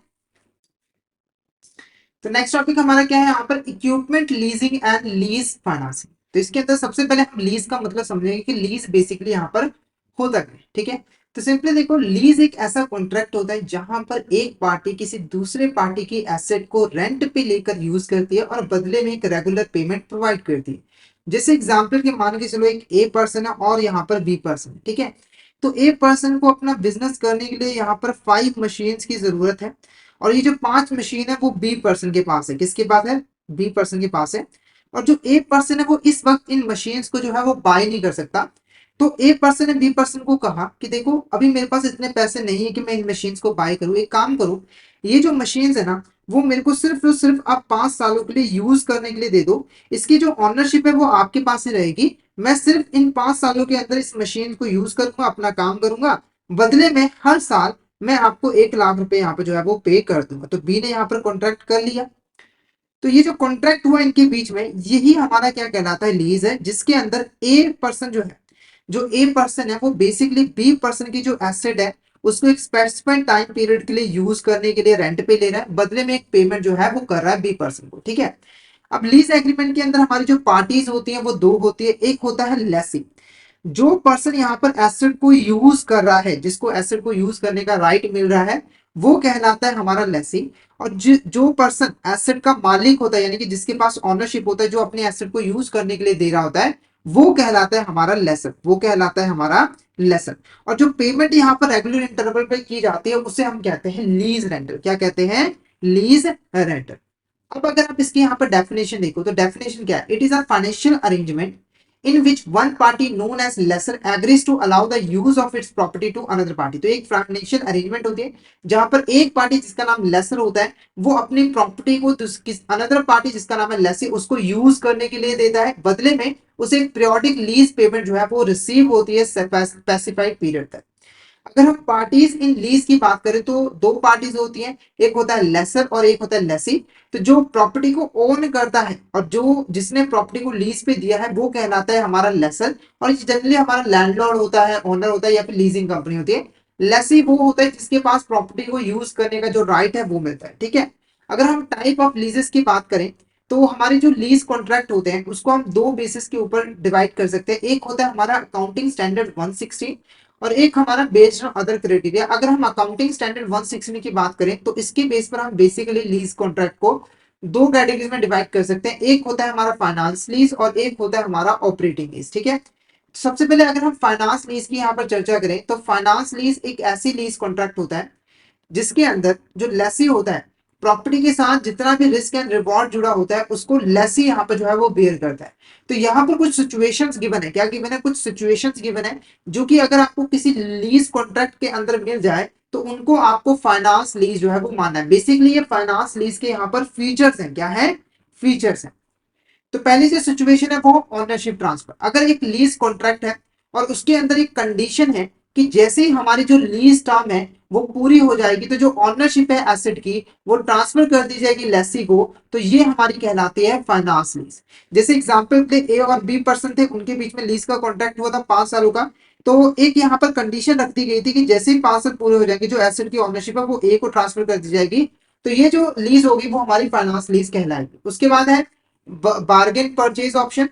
तो नेक्स्ट टॉपिक हमारा क्या है यहाँ पर, equipment leasing and lease financing. तो इसके अंदर सबसे पहले हम लीज का मतलब समझेंगे कि लीज बेसिकली यहाँ पर होता क्या है। ठीक है, तो सिंपली देखो, लीज एक ऐसा कॉन्ट्रैक्ट होता है जहां पर एक पार्टी किसी दूसरे पार्टी की एसेट को रेंट पे लेकर यूज करती है और बदले में एक रेगुलर पेमेंट प्रोवाइड करती है। जैसे एग्जांपल के मान के चलो, एक ए पर्सन है और यहाँ पर बी पर्सन। ठीक है, तो ए पर्सन को अपना बिजनेस करने के लिए यहाँ पर 5 मशीन्स की जरूरत है, और ये जो 5 मशीन है वो बी पर्सन के पास है। किसके पास है, बी पर्सन के पास है। और जो ए पर्सन है वो इस वक्त इन मशीन्स को जो है वो बाय नहीं कर सकता। तो ए पर्सन ने बी पर्सन को कहा कि देखो अभी मेरे पास इतने पैसे नहीं है कि मैं इन मशीन्स को बाय करूं, एक काम करो, ये जो मशीन्स है ना वो मेरे को सिर्फ और सिर्फ आप 5 सालों के लिए यूज करने के लिए दे दो। इसकी जो ऑनरशिप है वो आपके पास ही रहेगी। मैं सिर्फ इन 5 सालों के अंदर इस मशीन को यूज करूंगा, अपना काम करूंगा, बदले में हर साल मैं आपको 1 लाख रुपए यहाँ पे जो है वो पे कर दूंगा। तो बी ने यहाँ पर कॉन्ट्रैक्ट कर लिया। तो ये जो कॉन्ट्रैक्ट हुआ इनके बीच में, यही हमारा क्या कहलाता है, लीज है, जिसके अंदर ए पर्सन जो है, जो ए पर्सन है वो बेसिकली बी पर्सन की जो एसेट है उसको एक स्पेसिफाइड टाइम पीरियड के लिए यूज करने के लिए रेंट पे ले रहा है, बदले में एक पेमेंट जो है वो कर रहा है बी पर्सन को। ठीक है, अब लीज एग्रीमेंट के अंदर हमारी जो पार्टीज होती हैं वो दो होती है। एक होता है लेसी, जो पर्सन यहाँ पर एसेट को यूज कर रहा है, जिसको एसेट को यूज करने का राइट मिल रहा है, वो कहलाता है हमारा लेसी। और जो पर्सन एसेट का मालिक होता है, यानी कि जिसके पास ऑनरशिप होता है, जो अपने एसेट को यूज करने के लिए दे रहा होता है, वो कहलाता है हमारा लेसर। वो कहलाता है हमारा लेसर। और जो पेमेंट यहाँ पर रेगुलर इंटरवल पे की जाती है उसे हम कहते हैं लीज रेंटल। क्या कहते हैं, लीज रेंटल। अब अगर आप इसकी यहाँ पर डेफिनेशन देखो तो डेफिनेशन क्या है, it is a financial arrangement in which one party known as lessor agrees to allow the use of its property to another party। तो एक फाइनेंशियल अरेंजमेंट होती है जहां पर एक पार्टी जिसका नाम लेसर होता है वो अपनी प्रॉपर्टी को अनदर पार्टी जिसका नाम है लेसी उसको यूज करने के लिए देता है, बदले में उसे एक पीरियोडिक लीज पेमेंट जो है वो रिसीव होती है स्पेसिफाइड पीरियड तक। अगर हम पार्टीज इन लीज की बात करें तो दो पार्टीज होती हैं, एक होता है लेसर और एक होता है लेसी। तो जो प्रॉपर्टी को ओन करता है और जो जिसने प्रॉपर्टी को लीज पे दिया है वो कहलाता है हमारा लेसर, और जनरली हमारा लैंडलॉर्ड होता है, ओनर होता है, या फिर लीजिंग कंपनी होती है। लेसी वो होता है जिसके पास प्रॉपर्टी को यूज करने का जो राइट है वो मिलता है। ठीक है, अगर हम टाइप ऑफ लीजेस की बात करें तो हमारे जो लीज कॉन्ट्रैक्ट होते हैं उसको हम दो बेसिस के ऊपर डिवाइड कर सकते हैं। एक होता है हमारा अकाउंटिंग स्टैंडर्ड 160 और एक हमारा बेस्ड ऑन अदर क्राइटेरिया। अगर हम अकाउंटिंग स्टैंडर्ड 160 की बात करें तो इसके बेस पर हम बेसिकली लीज कॉन्ट्रैक्ट को दो कैटेगरीज में डिवाइड कर सकते हैं। एक होता है हमारा फाइनेंस लीज और एक होता है हमारा ऑपरेटिंग लीज। ठीक है, सबसे पहले अगर हम फाइनेंस लीज की यहाँ पर चर्चा करें तो फाइनेंस लीज एक ऐसी लीज कॉन्ट्रैक्ट होता है जिसके अंदर जो लेसी होता है प्रॉपर्टी के साथ जितना भी रिस्क एंड रिवॉर्ड जुड़ा होता है उसको लेसी यहाँ पर जो है वो बेयर करता है। तो यहाँ पर कुछ सिचुएशंस गिवन है, क्या गिवन है, कुछ सिचुएशंस गिवन है जो कि अगर आपको किसी लीज कॉन्ट्रैक्ट के अंदर मिल जाए तो उनको आपको फाइनेंस लीज जो है वो मानना है। बेसिकली ये फाइनेंस लीज के यहाँ पर फीचर्स हैं। क्या है, फीचर्स हैं। तो पहली जो सिचुएशन है वो ऑनरशिप ट्रांसफर। अगर एक लीज कॉन्ट्रैक्ट है और उसके अंदर एक कंडीशन है कि जैसे ही हमारी जो लीज टर्म है वो पूरी हो जाएगी तो जो ऑनरशिप है एसेट की वो ट्रांसफर कर दी जाएगी लेसी को, तो ये हमारी कहलाती है फाइनेंस लीज। जैसे एग्जांपल पे ए और बी पर्सन थे, उनके बीच में लीज का कॉन्ट्रैक्ट हुआ था 5 सालों का। तो एक यहाँ पर कंडीशन रख दी गई थी कि जैसे ही 5 साल पूरे हो जाएंगे जो एसेट की ऑनरशिप है वो ए को ट्रांसफर कर दी जाएगी। तो ये जो लीज होगी वो हमारी फाइनेंस लीज कहलाएगी। उसके बाद है बार्गेन परचेज ऑप्शन।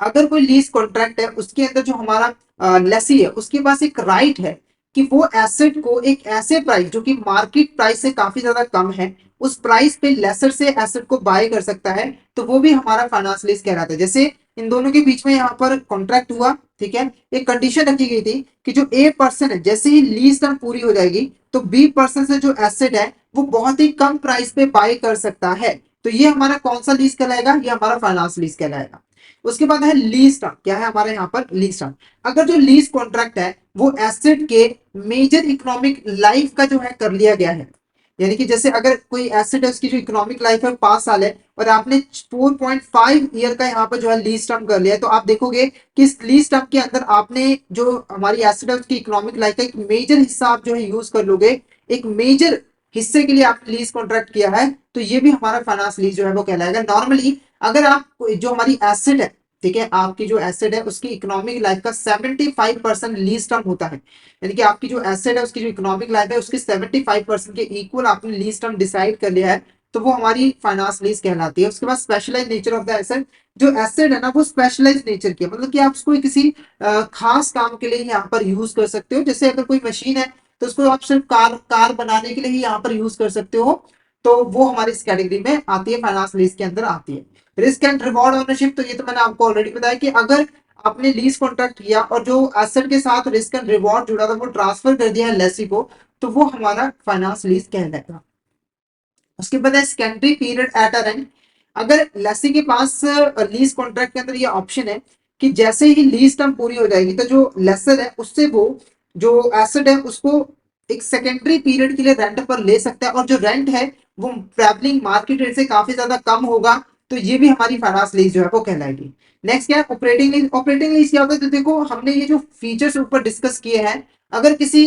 अगर कोई लीज कॉन्ट्रैक्ट है उसके अंदर जो हमारा लेसी है उसके पास एक राइट है कि वो एसेट को एक ऐसे प्राइस जो कि मार्केट प्राइस से काफी ज्यादा कम है उस प्राइस पे लेसर से एसेट को बाय कर सकता है, तो वो भी हमारा फाइनेंस लीज कहलाता है। जैसे इन दोनों के बीच में यहाँ पर कॉन्ट्रैक्ट हुआ, ठीक है, एक कंडीशन रखी गई थी कि जो ए पर्सन है जैसे ही लीज टर्म पूरी हो जाएगी तो बी पर्सन से जो एसेट है वो बहुत ही कम प्राइस पे बाय कर सकता है। तो ये हमारा कौन सा लीज कहलाएगा, ये हमारा फाइनेंस लीज कहलाएगा। उसके बाद है लीज टर्म। क्या है हमारे यहाँ पर लीज टर्म? अगर जो लीज कॉन्ट्रैक्ट है वो एसेट के मेजर इकोनॉमिक लाइफ का जो है कर लिया गया है, यानी कि जैसे अगर कोई एसेट है उसकी जो इकोनॉमिक लाइफ है 5 साल है और आपने 4.5 ईयर का यहाँ पर जो है लीज टर्म कर लिया है, तो आप देखोगे कि इस लीज टर्म के अंदर आपने जो हमारी एसेट है उसकी इकोनॉमिक लाइफ का एक मेजर हिस्सा आप जो है यूज कर लोगे, एक मेजर हिस्से के लिए आपने लीज कॉन्ट्रैक्ट किया है, तो ये भी हमारा फाइनेंस लीज जो है वो कहलाएगा। नॉर्मली अगर आप जो हमारी एसेट है, ठीक है, आपकी जो एसेट है उसकी इकोनॉमिक लाइफ का 75% लीज टर्म होता है, यानी कि आपकी जो एसेट है उसकी जो इकोनॉमिक लाइफ है उसके 75% के इक्वल आपने लीज टर्म डिसाइड कर लिया है, तो वो हमारी फाइनेंस लीज कहलाती है। उसके बाद specialise nature of the asset, जो एसेट है ना वो स्पेशलाइज नेचर की है, मतलब कि आप उसको किसी खास काम के लिए यहाँ पर यूज कर सकते हो। जैसे अगर कोई मशीन है तो उसको आप सिर्फ कार कार बनाने के लिए ही यहाँ पर यूज कर सकते हो, तो वो हमारी इस कैटेगरी में आती है, फाइनेंस लीज के अंदर आती है। रिस्क एंड रिवॉर्ड ओनरशिप, तो ये तो मैंने आपको ऑलरेडी बताया कि अगर आपने लीज कॉन्ट्रैक्ट किया और जो एसेट के साथ रिस्क एंड रिवॉर्ड जुड़ा था वो ट्रांसफर कर दिया है लेसी को, तो वो हमारा फाइनेंस लीज कहलाएगा। उसके बाद है secondary period at a rent. अगर लेसी के पास लीज कॉन्ट्रैक्ट के अंदर ये ऑप्शन है कि जैसे ही लीज टर्म पूरी हो जाएगी तो जो लेसर है उससे वो जो एसेट है उसको एक सेकेंडरी पीरियड के लिए रेंट पर ले सकता है, और जो रेंट है वो ट्रैवलिंग मार्केट रेट से काफी ज्यादा कम होगा, तो ये भी हमारी फाइनेंस लीज जो है वो कहलाएगी। नेक्स्ट क्या है ऑपरेटिंग लीज। ऑपरेटिंग लीज क्या होता है? तो देखो हमने ये जो फीचर्स ऊपर डिस्कस किए हैं, अगर किसी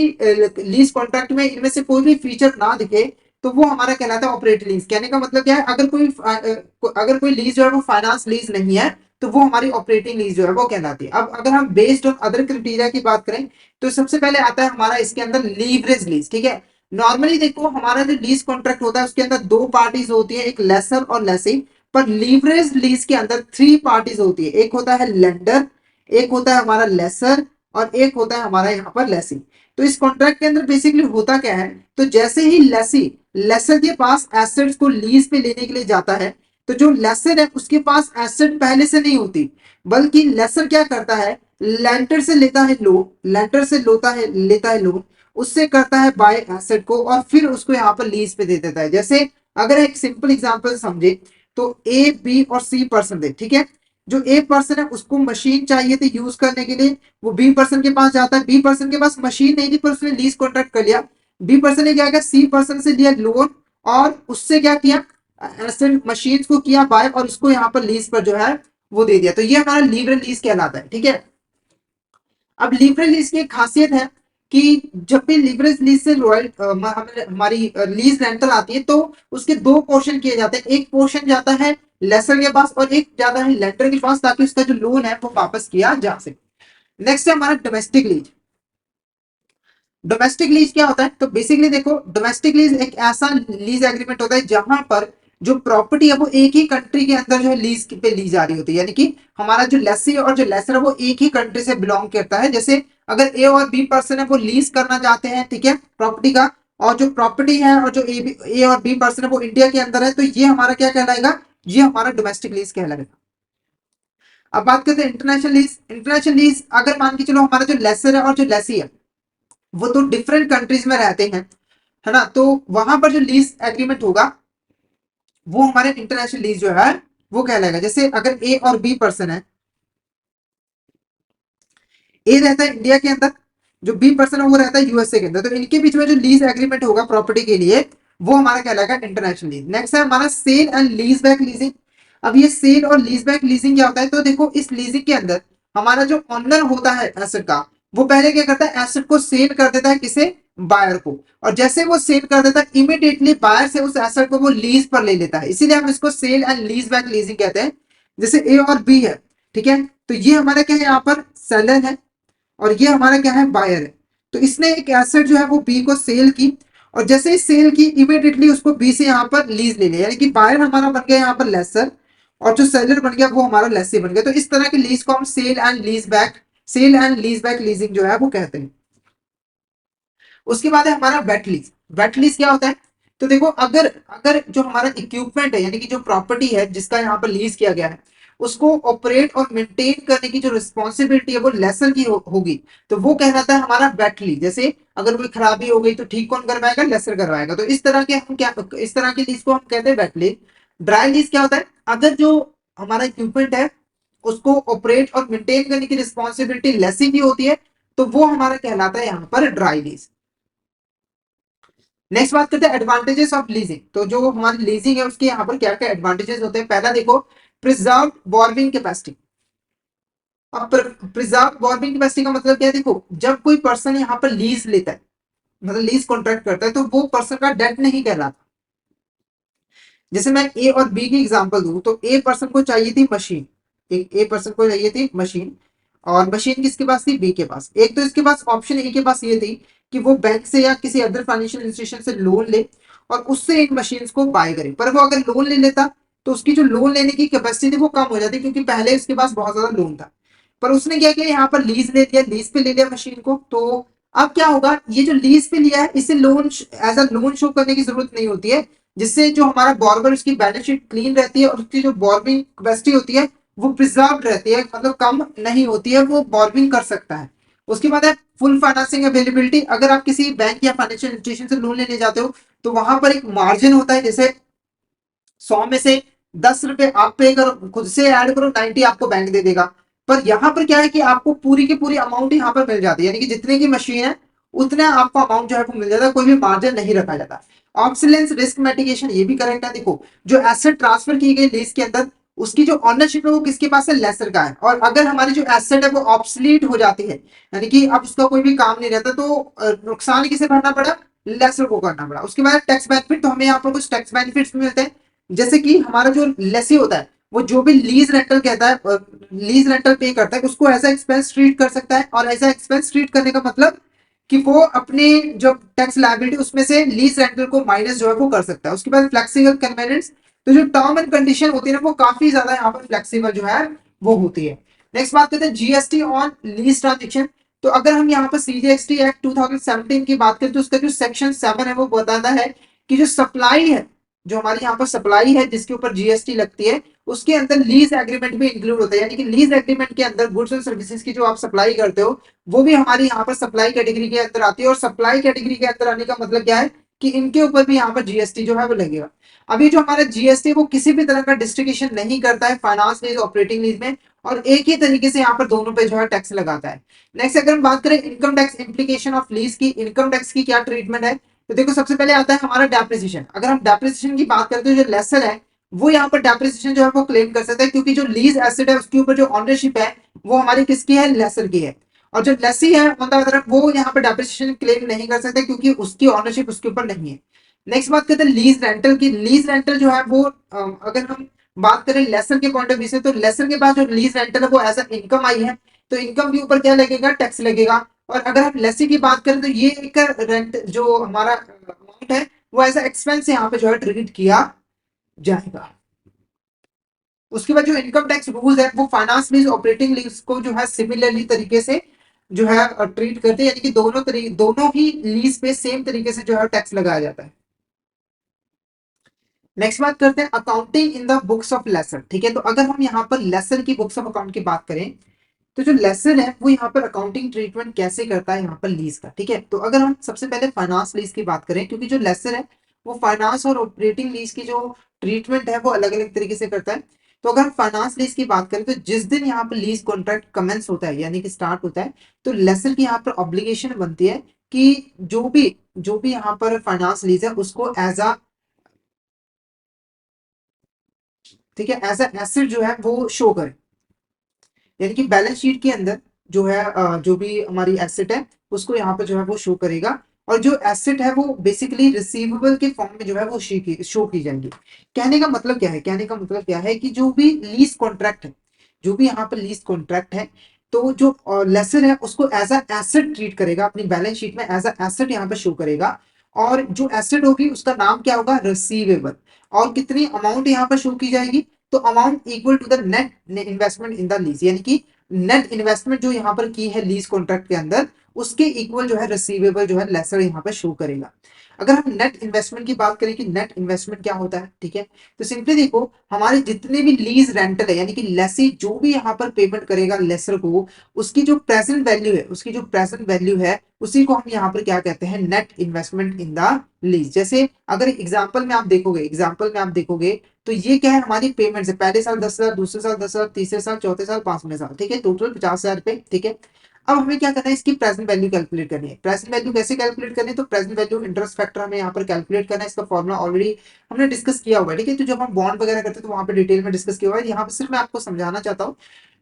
लीज कॉन्ट्रैक्ट में इनमें से कोई भी फीचर ना दिखे तो वो हमारा कहलाता है ऑपरेटिंग लीज। कहने का मतलब क्या है, अगर कोई लीज जो है वो फाइनेंस लीज नहीं है तो वो हमारी ऑपरेटिंग लीज जो है वो कहलाती है। अब अगर हम बेस्ड ऑन अदर क्राइटेरिया की बात करें तो सबसे पहले आता है हमारा इसके अंदर लीवरेज लीज, ठीक है। नॉर्मली देखो हमारा जो लीज कॉन्ट्रैक्ट होता है उसके अंदर दो पार्टीज होती है, एक लेसर और लेसी। पर लीवरेज लीज के अंदर थ्री पार्टीज होती है, एक होता है लेंडर, एक होता है हमारा लेसर, और एक होता है हमारा यहाँ पर लेसी। तो इस कॉन्ट्रैक्ट के अंदर बेसिकली होता क्या है, तो जैसे ही लेसी लेसर के पास एसेट्स को लीज पे लेने के लिए जाता है, तो जो लेसर है उसके पास एसेट पहले से नहीं होती, बल्कि लेसर क्या करता है, लेंटर से लेता है लोन, लेंटर से लेता है लोन, उससे करता है बाय एसेट को और फिर उसको यहाँ पर लीज पे दे देता है। जैसे अगर एक सिंपल एग्जांपल समझे तो ए बी और सी पर्सन थे, ठीक है। जो ए पर्सन है उसको मशीन चाहिए थी यूज करने के लिए, वो बी पर्सन के पास जाता है, बी पर्सन के पास मशीन नहीं थी पर उसने लीज कॉन्ट्रैक्ट कर लिया। बी पर्सन ने क्या किया, सी पर्सन से लिया लोन और उससे क्या किया, एसेट मशीन को किया बाय और उसको यहाँ पर लीज पर जो है वो दे दिया, तो ये हमारा लीवरेज लीज कहलाता है, ठीक है। अब लीवरेज लीज की एक खासियत है कि जब भी लीवरेज लीज से रॉयल हमारी लीज रेंटल आती है तो उसके दो पोर्शन किए जाते हैं, एक पोर्शन जाता है लेसर के पास और एक जाता है लेंडर के पास, ताकि उसका जो लोन है वो वापस किया जा सके। नेक्स्ट है हमारा डोमेस्टिक लीज। डोमेस्टिक लीज क्या होता है, तो बेसिकली देखो डोमेस्टिक लीज एक ऐसा लीज एग्रीमेंट होता है जहां पर जो प्रॉपर्टी है वो एक ही कंट्री के अंदर जो है लीज पे ली जा रही होती है, यानी कि हमारा जो लेसी और जो लेसर है वो एक ही कंट्री से बिलोंग करता है। जैसे अगर ए और बी पर्सन है वो लीज करना चाहते हैं, ठीक है, प्रॉपर्टी का, और जो प्रॉपर्टी है और जो ए और बी पर्सन है वो इंडिया के अंदर है, तो ये हमारा क्या कहलाएगा, ये हमारा डोमेस्टिक लीज कहलाएगा। अब बात करते हैं इंटरनेशनल लीज। इंटरनेशनल लीज अगर मान के चलो हमारा जो लेसर है और जो लेसी है वो तो डिफरेंट कंट्रीज में रहते हैं, है ना, तो वहां पर जो लीज एग्रीमेंट होगा वो हमारे इंटरनेशनल लीज जो है वो कहलाएगा। जैसे अगर ए और बी पर्सन है, ए रहता है इंडिया के अंदर, जो बी पर्सन है वो रहता है यूएसए के अंदर, तो इनके बीच में जो लीज एग्रीमेंट होगा प्रॉपर्टी के लिए वो हमारा कहलाएगा इंटरनेशनल लीज। नेक्स्ट है हमारा sale and lease back leasing. अब ये सेल और लीज बैक लीजिंग क्या होता है, तो देखो इस लीजिंग के अंदर हमारा जो ऑनर होता है एसेट का, वो पहले क्या करता है, एसेट को सेल कर देता है किसे, बायर को, और जैसे वो सेल कर देता है इमीडिएटली बायर से उस एसेट को वो लीज पर ले लेता है, इसीलिए हम इसको sale and lease back leasing कहते हैं। जैसे ए और बी है, ठीक है, तो ये हमारा क्या है, यहाँ पर सेलर है और ये हमारा क्या है, बायर है। तो इसने एक एसेट जो है वो बी को सेल की, और जैसे ही सेल की इमीडिएटली उसको बी से यहाँ पर लीज ले लिया, यानी कि बायर हमारा बन गया यहाँ पर लेसर और जो सेलर बन गया वो हमारा लेसी बन गया। तो इस तरह की लीज को हम sale and lease back leasing जो है वो कहते हैं। उसके बाद है हमारा वेट लीज। वेट लीज क्या होता है, तो देखो अगर अगर जो हमारा इक्विपमेंट है यानी कि जो प्रॉपर्टी है जिसका यहाँ पर लीज किया गया है उसको ऑपरेट और मेंटेन करने की जो रिस्पॉन्सिबिलिटी है वो लेसर की होगी, तो वो कहलाता है हमारा वेट लीज। जैसे अगर कोई खराबी हो गई तो ठीक कौन करवाएगा, लेसर करवाएगा, तो इस तरह के हम क्या, इस तरह की लीज को हम कहते हैं वेट लीज। ड्राई लीज क्या होता है, अगर जो हमारा इक्विपमेंट है उसको ऑपरेट और मेंटेन करने की रिस्पॉन्सिबिलिटी लेसी की होती है, तो वो हमारा कहलाता है यहाँ पर ड्राई लीज। नेक्स्ट बात करते हैं एडवांटेजेस ऑफ लीजिंग। तो जो हमारी लीजिंग है उसके यहाँ पर क्या क्या एडवांटेजेस होते हैं। पहला देखो, प्रिजर्व बोर्विंग कैपेसिटी। अब प्रिजर्व बोर्विंग कैपेसिटी का मतलब क्या है, देखो जब कोई पर्सन यहाँ पर लीज लेता है, मतलब लीज कॉन्ट्रैक्ट करता है, तो वो पर्सन का डेट नहीं कहलाता। जैसे मैं ए और बी की एग्जांपल दूं, तो ए पर्सन को चाहिए थी मशीन, एक ए पर्सन को चाहिए थी मशीन, और मशीन किसके पास थी, बी के पास। एक तो इसके पास ऑप्शन ए के पास ये थी कि वो बैंक से या किसी अदर फाइनेंशियल इंस्टीट्यूशन से लोन ले और उससे इन मशीन को बाय करे। पर वो अगर लोन ले लेता तो उसकी जो लोन लेने की कैपेसिटी थी वो कम हो जाती, क्योंकि पहले उसके पास बहुत ज्यादा लोन था। पर उसने क्या किया, यहाँ पर लीज ले लिया, लीज पे ले लिया मशीन को। तो अब क्या होगा, ये जो लीज पे लिया है इसे loan as a loan show करने की जरूरत नहीं होती है, जिससे जो हमारा बॉर्बर उसकी बैलेंस शीट क्लीन रहती है और उसकी जो बॉर्बिंग कैपेसिटी होती है वो प्रिजर्व रहती है, मतलब कम नहीं होती है, वो बॉर्बिंग कर सकता है। उसके बाद है फुल फाइनेंसिंग अवेलेबिलिटी। अगर आप किसी बैंक या फाइनेंशियल इंस्टीट्यूशन से लोन लेने जाते हो तो वहां पर एक मार्जिन होता है, जैसे 100 में से 10 रुपए आप पे करो, खुद से ऐड करो, 90 आपको बैंक दे देगा। पर यहाँ पर क्या है कि आपको पूरी की पूरी अमाउंट यहाँ पर मिल जाती है, यानी कि जितने की मशीन है उतना आपको अमाउंट जो है वो मिल जाता है, कोई भी मार्जिन नहीं रखा जाता। ऑब्सोलेंस रिस्क मिटिगेशन, ये भी करेक्ट है। देखो जो एसेट ट्रांसफर की गई लीज के अंदर, उसकी जो ऑनरशिप है वो किसके पास है, लेसर का है। और अगर हमारी जो एसेट है वो ऑब्सलीट हो जाती है, यानी कि अब उसका कोई भी काम नहीं रहता, तो नुकसान किसे भरना पड़ा, लेसर को करना पड़ा। उसके बाद टैक्स बेनिफिट, तो हमें यहाँ पर कुछ टैक्स बेनिफिट्स मिलते हैं। जैसे कि हमारा जो लेसी होता है वो जो भी लीज रेंटल कहता है, लीज रेंटल पे करता है, उसको ऐसा एक्सपेंस ट्रीट कर सकता है। और ऐसा एक्सपेंस ट्रीट करने का मतलब कि वो अपने जो टैक्स लायबिलिटी उसमें से लीज रेंटल को माइनस जो है वो कर सकता है। उसके बाद फ्लेक्सिबल कन्वेनियंस, तो जो टर्म एंड कंडीशन होती है ना वो काफी ज्यादा यहाँ पर फ्लेक्सिबल जो है वो होती है। नेक्स्ट बात करते हैं जीएसटी ऑन लीज ट्रांजेक्शन। तो अगर हम यहाँ पर सीजीएसटी एक्ट 2017 की बात करें तो उसका जो सेक्शन 7 है वो बताता है कि जो सप्लाई है, जो हमारे यहाँ पर सप्लाई है जिसके ऊपर जीएसटी लगती है, उसके अंदर लीज एग्रीमेंट भी इंक्लूड होता है। यानी कि लीज एग्रीमेंट के अंदर गुड्स एंड सर्विसेज की जो आप सप्लाई करते हो वो भी हमारी यहाँ पर सप्लाई कैटेगरी के अंदर आती है। और सप्लाई कैटेगरी के अंदर आने का मतलब क्या है कि इनके ऊपर भी यहाँ पर जीएसटी जो है वो लगेगा। अभी जो हमारा जीएसटी वो किसी भी तरह का डिस्ट्रीब्यूशन नहीं करता है फाइनेंस लीज ऑपरेटिंग लीज में, और एक ही तरीके से यहाँ पर दोनों पे जो है टैक्स लगाता है। नेक्स्ट अगर हम बात करें income tax implication of lease की, इनकम टैक्स की क्या ट्रीटमेंट है, तो देखो सबसे पहले आता है हमारा डेप्रिसिएशन। अगर हम डेप्रिसिएशन की बात करते हैं, जो लेसर है वो यहाँ पर डेप्रिसिएशन जो है वो क्लेम कर सकता है, क्योंकि जो लीज एसेट है उसके ऊपर जो ऑनरशिप है वो हमारी किसकी है, लेसर की है। और जो लेसी है ऑन द अदर वो यहाँ पर डेप्रिसिएशन क्लेम नहीं कर सकता, क्योंकि उसकी ऑनरशिप उसके ऊपर नहीं है। नेक्स्ट बात करते हैं लीज रेंटल की। लीज रेंटल जो है वो अगर हम बात करें लेसर के पॉइंट ऑफ व्यू से, तो लेसर के पास जो लीज रेंटल है वो एज इनकम आई है, तो इनकम के ऊपर क्या लगेगा, टैक्स लगेगा। और अगर हम लेसी की बात करें तो ये एक रेंट जो हमारा अमाउंट है वो एज एक्सपेंस यहाँ पे जो है ट्रीट किया जाएगा। उसके बाद जो इनकम टैक्स रूल्स है वो फाइनेंस लीज ऑपरेटिंग लीज को जो है सिमिलरली तरीके से जो है ट्रीट करते हैं, यानी कि दोनों ही लीज पे सेम तरीके से जो है टैक्स लगाया जाता है। नेक्स्ट बात करते हैं accounting in the books of lesson. ठीक है, तो अगर हम यहाँ पर लेसन की बुक्स ऑफ अकाउंट की बात करें, तो जो लेसन है वो यहाँ पर अकाउंटिंग ट्रीटमेंट कैसे करता है यहाँ पर लीज का। ठीक है, तो अगर हम सबसे पहले फाइनेंस लीज की बात करें, क्योंकि जो लेसन है वो फाइनेंस और ऑपरेटिंग लीज की जो ट्रीटमेंट है वो अलग अलग तरीके से करता है। तो अगर हम फाइनेंस लीज की बात करें तो जिस दिन यहाँ पर लीज कॉन्ट्रैक्ट कमेंस होता है, यानी कि स्टार्ट होता है, तो लेसन की यहाँ पर ऑब्लिगेशन बनती है कि जो भी यहाँ पर फाइनेंस लीज है उसको एज अ, ठीक है, एज अ एसेट जो है वो शो करे। यानी कि बैलेंस शीट के अंदर जो है जो भी हमारी एसेट है उसको यहाँ पर जो है वो शो करेगा। और जो एसेट है वो बेसिकली रिसीवेबल के फॉर्म में जो है वो शो की जाएंगी। कहने का मतलब क्या है, कहने का मतलब क्या है कि जो भी लीज कॉन्ट्रैक्ट है, जो भी यहाँ पर लीज कॉन्ट्रैक्ट है, तो जो लेसर है उसको एज अ एसेट ट्रीट करेगा, अपनी बैलेंस शीट में एज अ एसेट यहाँ पे शो करेगा। और जो एसेट होगी उसका नाम क्या होगा, रिसीवेबल। और कितनी अमाउंट यहाँ पर शो की जाएगी, तो amount equal to the net investment in the lease, यानी कि नेट इन्वेस्टमेंट जो यहाँ पर की है लीज कॉन्ट्रैक्ट के अंदर उसके इक्वल जो है रिसीवेबल जो है लेसर यहाँ पर शो करेगा। अगर हम नेट इन्वेस्टमेंट की बात करें कि नेट इन्वेस्टमेंट क्या होता है, ठीक है, तो सिंपली देखो हमारे जितने भी लीज रेंटल है यानी कि लेसी जो भी यहाँ पर पेमेंट करेगा लेसर को, उसकी जो प्रेजेंट वैल्यू है, उसकी जो प्रेजेंट वैल्यू है उसी को हम यहाँ पर क्या कहते हैं, net investment in the lease. जैसे अगर एग्जाम्पल में आप देखोगे तो ये क्या है, हमारी पेमेंट है पहले साल 10,000, दूसरे साल 10,000, तीसरे साल, चौथे साल, पांचवें साल, ठीक है, टोटल 50,000 रुपए, ठीक है। अब हमें क्या करना है, इसकी प्रेजेंट वैल्यू कैलकुलेट करनी है। प्रेजेंट वैल्यू कैसे कैलकुलेट करनी है, तो प्रेजेंट वैल्यू इंटरेस्ट फैक्टर हमें यहाँ पर कैलकुलेट करना है। इसका फॉर्मुला ऑलरेडी हमने डिस्कस किया हुआ है, ठीक है, तो जब हम बॉन्ड वगैरह करते हैं तो वहां पर डिटेल में डिस्कस किया हुआ है, यहाँ पर सिर्फ मैं आपको समझाना चाहता हूँ।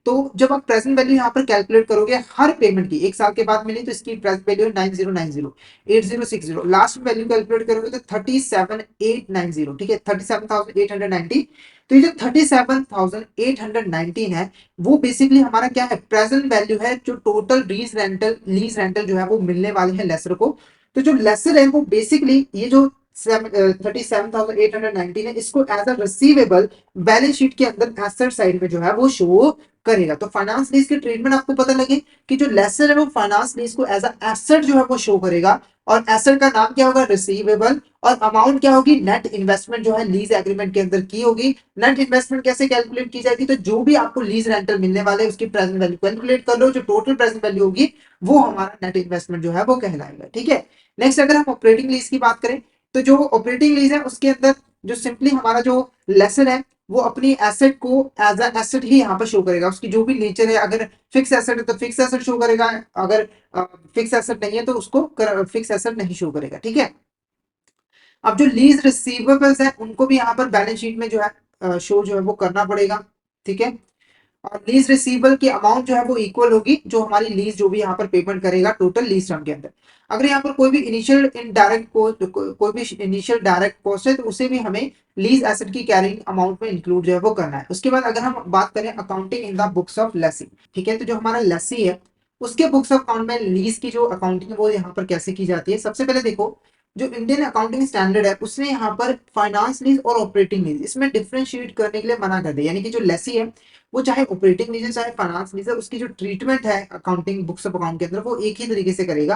तो जब आप प्रेजेंट वैल्यू यहाँ पर कैलकुलेट करोगे हर पेमेंट की, एक साल के बाद मिली तो इसकी present value 9090, 8060, last value calculate करोगे तो 37890, ठीक है, 37,890। तो ये जो 37,819 है वो बेसिकली हमारा क्या है, प्रेजेंट वैल्यू है, जो टोटल लीज रेंटल जो है वो मिलने वाले हैं लेसर को। तो जो लेसर है वो बेसिकली ये जो 37,819 है इसको as a receivable balance sheet के अंदर एसेट साइड में जो है वो शो करेगा। तो फाइनेंस लीज के ट्रीटमेंट आपको पता लगे कि जो लेसर है वो फाइनेंस लीज को एज अ एसेट जो है वो शो करेगा, और एसेट का नाम क्या होगा, रिसीवेबल, और अमाउंट क्या होगी, नेट इन्वेस्टमेंट जो है लीज एग्रीमेंट के अंदर की होगी। नेट इन्वेस्टमेंट कैसे कैलकुलेट की जाएगी, तो जो भी आपको लीज रेंटल मिलने वाले उसकी प्रेजेंट वैल्यू कैलकुलेट कर लो, जो टोटल प्रेजेंट वैल्यू होगी वो हमारा नेट इन्वेस्टमेंट जो है वो कहलाएगा, ठीक है। नेक्स्ट अगर हम ऑपरेटिंग लीज की बात करें तो जो ऑपरेटिंग लीज है उसके अंदर जो सिंपली हमारा जो लेसन है वो अपनी एसेट को एज अ एसेट ही यहाँ पर शो करेगा। उसकी जो भी नेचर है, अगर फिक्स एसेट है तो फिक्स एसेट शो करेगा, अगर फिक्स एसेट नहीं है तो उसको फिक्स एसेट नहीं शो करेगा, ठीक है। अब जो लीज रिसीवेबल्स है उनको भी यहाँ पर बैलेंस शीट में जो है शो जो है वो करना पड़ेगा, ठीक है। और लीज रिसीवेबल की अमाउंट जो है वो इक्वल होगी जो हमारी लीज जो भी यहाँ पर पेमेंट करेगा टोटल लीज टर्म के अंदर। अगर यहाँ पर कोई भी इनिशियल इनडायरेक्ट कॉस्ट, कोई भी इनिशियल डायरेक्ट कॉस्ट है तो उसे भी हमें लीज एसेट की कैरिंग अमाउंट में इंक्लूड जो है वो करना है। उसके बाद अगर हम बात करें accounting in the books of Lesi, ठीक है, तो जो हमारा लेसी है उसके बुक्स ऑफ अकाउंट में लीज की जो अकाउंटिंग है वो यहाँ पर कैसे की जाती है। सबसे पहले देखो जो इंडियन अकाउंटिंग स्टैंडर्ड है उसने यहाँ पर फाइनेंस लीज और ऑपरेटिंग लीज इसमें डिफरेंशिएट करने के लिए मना कर दिया, यानी कि जो लेसी है वो चाहे ऑपरेटिंग लीज है चाहे फाइनेंस लीज है, उसकी जो ट्रीटमेंट है अकाउंटिंग बुक्स ऑफ अकाउंट के अंदर वो एक ही तरीके से करेगा।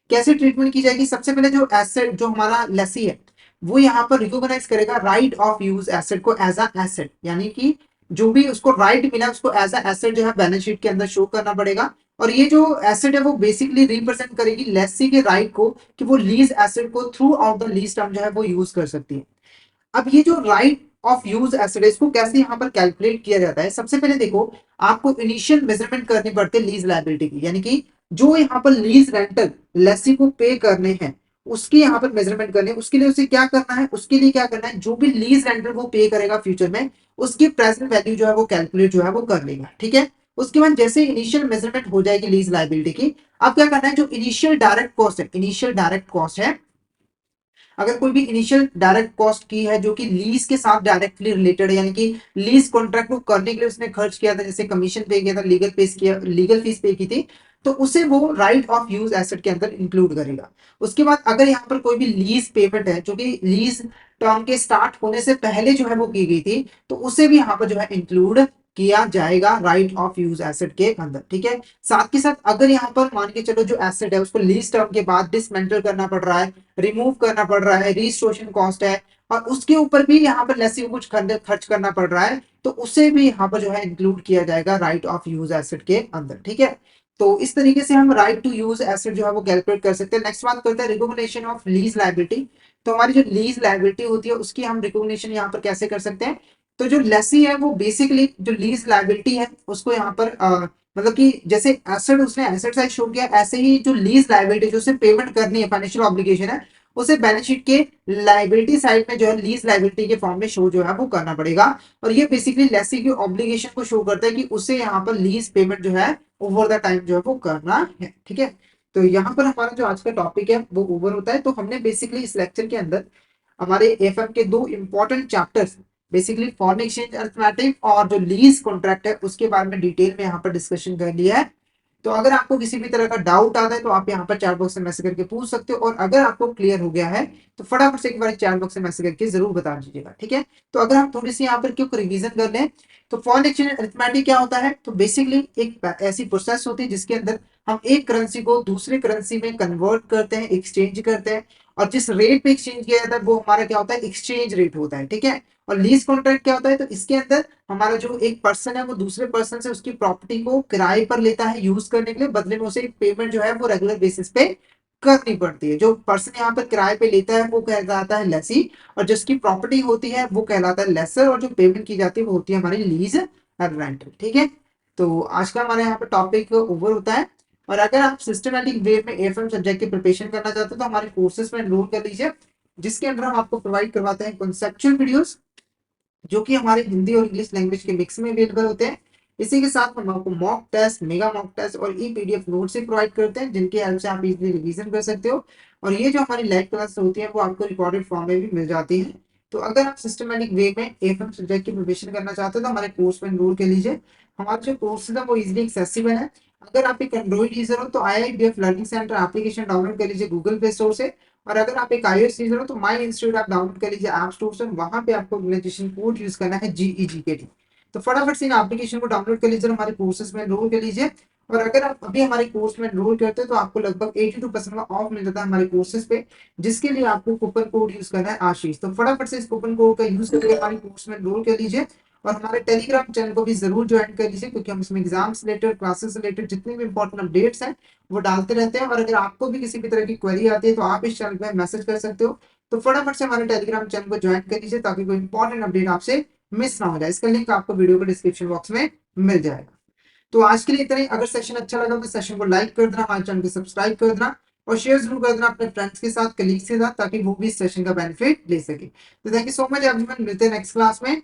कैसे ट्रीटमेंट की जाएगी, सबसे पहले जो एसेट जो हमारा लेसी है वो यहाँ पर रिकॉग्नाइज करेगा राइट ऑफ यूज एसेट को एज अ एसेट, यानी कि जो भी उसको राइट मिला उसको एज अ एसेट जो है बैलेंस शीट के अंदर शो करना पड़ेगा। और ये जो एसेट है वो बेसिकली रिप्रेजेंट करेगी लेसी के राइट को कि वो लीज एसेट को through out the lease term जो है वो यूज कर सकती है। अब ये जो राइट ऑफ यूज एसेट है इसको कैसे यहाँ पर कैलकुलेट किया जाता है, सबसे पहले देखो आपको इनिशियल मेजरमेंट करनी पड़ती है लीज लायबिलिटी की, यानी कि जो यहाँ पर लीज रेंटल लेसी को पे करने हैं उसकी यहाँ पर मेजरमेंट करनी है। उसके लिए उसे क्या करना है, उसके लिए क्या करना है, जो भी लीज रेंटल वो पे करेगा फ्यूचर में उसकी प्रेजेंट वैल्यू जो है वो कैलकुलेट जो है वो कर लेगा, ठीक है। उसके बाद जैसे इनिशियल मेजरमेंट हो जाएगी लीज लायबिलिटी की, अब क्या करना है, जो इनिशियल डायरेक्ट कॉस्ट है, इनिशियल डायरेक्ट कॉस्ट है, अगर कोई भी इनिशियल डायरेक्ट कॉस्ट की है जो कि लीज के साथ डायरेक्टली रिलेटेड है, यानी कि लीज कॉन्ट्रैक्ट को करने के लिए उसने खर्च किया था, जैसे कमीशन पे किया था, लीगल फीस पे की थी, तो उसे वो राइट ऑफ यूज एसेट के अंदर इंक्लूड करेगा। उसके बाद अगर यहाँ पर कोई भी लीज पेमेंट है जो कि लीज टर्म के स्टार्ट होने से पहले जो है वो की गई थी तो उसे भी यहाँ पर जो है इंक्लूड किया जाएगा राइट ऑफ यूज एसेट के अंदर, ठीक है। साथ के साथ अगर यहाँ पर मान के चलो जो एसेट है उसको लीज टर्म के बाद डिसमेंटल करना पड़ रहा है, रिमूव करना पड़ रहा है, रिस्टोरेशन कॉस्ट है, और उसके ऊपर भी यहाँ पर लेसी को कुछ खर्च करना पड़ रहा है तो उसे भी यहाँ पर जो है इंक्लूड किया जाएगा राइट ऑफ यूज एसेट के अंदर, ठीक है। तो इस तरीके से हम राइट टू यूज एसेट जो है वो कैलकुलेट कर सकते हैं। नेक्स्ट बात करते हैं रिकॉग्निशन ऑफ लीज लायबिलिटी। तो हमारी जो लीज लायबिलिटी होती है उसकी हम रिकॉग्निशन यहाँ पर कैसे कर सकते हैं, तो जो लेसी है वो बेसिकली जो लीज लायबिलिटी है उसको यहाँ पर मतलब कि जैसे एसेट उसने एसेट साइड शो किया ऐसे ही जो लीज लायबिलिटी जो उसे पेमेंट करनी है फाइनेंशियल ऑब्लिगेशन है उसे बैलेंस शीट के लायबिलिटी साइड में जो है लीज लायबिलिटी के फॉर्म में शो जो है वो करना पड़ेगा। और ये बेसिकली लेसी की ऑब्लिगेशन को शो करता है कि उसे यहाँ पर लीज पेमेंट जो है ओवर द टाइम जो है वो करना है, ठीक है। तो यहाँ पर हमारा जो आज का टॉपिक है वो ओवर होता है। तो हमने बेसिकली इस लेक्चर के अंदर हमारे एफएम के दो important chapters basically foreign exchange arithmetic और जो लीज कॉन्ट्रैक्ट है उसके बारे में डिटेल में यहाँ पर डिस्कशन कर लिया है। तो अगर आपको किसी भी तरह का डाउट आता है तो आप यहाँ पर चैट बॉक्स में मैसेज करके पूछ सकते हो, और अगर आपको क्लियर हो गया है तो फटाफट से एक बार चैट बॉक्स में मैसेज करके जरूर बता दीजिएगा, ठीक है। तो अगर आप थोड़ी सी यहाँ पर क्यों रिवीजन कर लें, तो फॉरेन एक्सचेंज अरिथमेटिक क्या होता है, तो बेसिकली एक ऐसी प्रोसेस होती है जिसके अंदर हम एक करेंसी को दूसरी करेंसी में कन्वर्ट करते हैं, एक्सचेंज करते हैं, और जिस रेट पे एक्सचेंज किया जाता है वो हमारा क्या होता है, एक्सचेंज रेट होता है, ठीक है। और लीज कॉन्ट्रैक्ट क्या होता है, तो इसके अंदर हमारा जो एक पर्सन है वो दूसरे पर्सन से उसकी प्रॉपर्टी को किराए पर लेता है यूज करने के लिए, बदले में उसे पेमेंट जो है वो रेगुलर बेसिस पे करनी पड़ती है। जो पर्सन यहाँ पर किराए पे लेता है वो कहलाता है लेसी, और जिसकी प्रॉपर्टी होती है वो कहलाता है लेसर, और जो पेमेंट की जाती है वो होती है हमारी लीज रेंटल, ठीक है। तो आज का हमारे यहाँ पे टॉपिक ओवर होता है। और अगर आप सिस्टमैटिक वे में एएफएम सब्जेक्ट की प्रिपरेशन करना चाहते हो तो हमारे कोर्सेज में एनरोल कर लीजिए, जिसके अंदर हम आपको प्रोवाइड करवाते हैं कॉन्सेप्चुअल वीडियोस जो कि हमारे हिंदी और इंग्लिश लैंग्वेज के मिक्स में अवेलेबल होते हैं। इसी के साथ हम आपको mock test, mega mock test और ई पीडीएफ नोट से प्रोवाइड करते हैं, जिनकी हेल्प से आप इजीली रिवीजन कर सकते हो। और ये जो हमारी लाइव क्लास होती है वो आपको रिकॉर्डेड फॉर्म में भी मिल जाती है। तो अगर आप सिस्टमैटिक वे में एफएम सब्जेक्ट की प्रिपरेशन करना चाहते हो तो हमारे कोर्स में एनरोल कर लीजिए। हमारे जो कोर्सेज है वो इजीली एक्सेसिबल है। अगर आप एक एंड्रॉइड यूजर हो तो IIBF learning centre application download कर लीजिए गूगल प्ले स्टोर से। और अगर आप एक iOS यूजर हो तो माई इंस्टीट्यूट आप डाउनलोड कर लीजिए ऐप स्टोर से, वहां पे आपको ऑर्गेनाइजेशन कोड यूज करना है GEGKD। तो फटाफट से इन एप्लीकेशन को डाउनलोड कर लीजिए और हमारे कोर्सेज में एनरोल कर लीजिए। और अगर आप अभी हमारे कोर्स में एनरोल करते हैं तो आपको लगभग 82% का ऑफ मिल जाता है हमारे कोर्सेज पे, जिसके लिए आपको कूपन कोड यूज करना है आशीष। तो फटाफट से इस कूपन कोड का यूज करके हमारे कोर्स में एनरोल कर लीजिए। और हमारे टेलीग्राम चैनल को भी जरूर ज्वाइन कर लीजिए, क्योंकि हम इसमें एग्जाम से रिलेटेड, क्लासेस से रिलेटेड जितने भी इंपॉर्टेंट अपडेट्स हैं वो डालते रहते हैं। और अगर आपको भी किसी भी तरह की क्वेरी आती है तो आप इस चैनल पे मैसेज कर सकते हो। तो फटाफट से हमारे टेलीग्राम चैनल को ज्वाइन कर लीजिए ताकि कोई इंपॉर्टेंट अपडेट आपसे मिस ना हो जाए। इसका लिंक आपको वीडियो के डिस्क्रिप्शन बॉक्स में मिल जाएगा। तो आज के लिए इतना ही। अगर सेशन अच्छा लगा तो सेशन को लाइक कर देना, हमारे चैनल को सब्सक्राइब कर देना, और शेयर जरूर कर देना अपने फ्रेंड्स के साथ, कलीग्स के साथ, ताकि वो भी इस सेशन का बेनिफिट ले सके। तो thank you so much everyone, मिलते हैं नेक्स्ट क्लास में।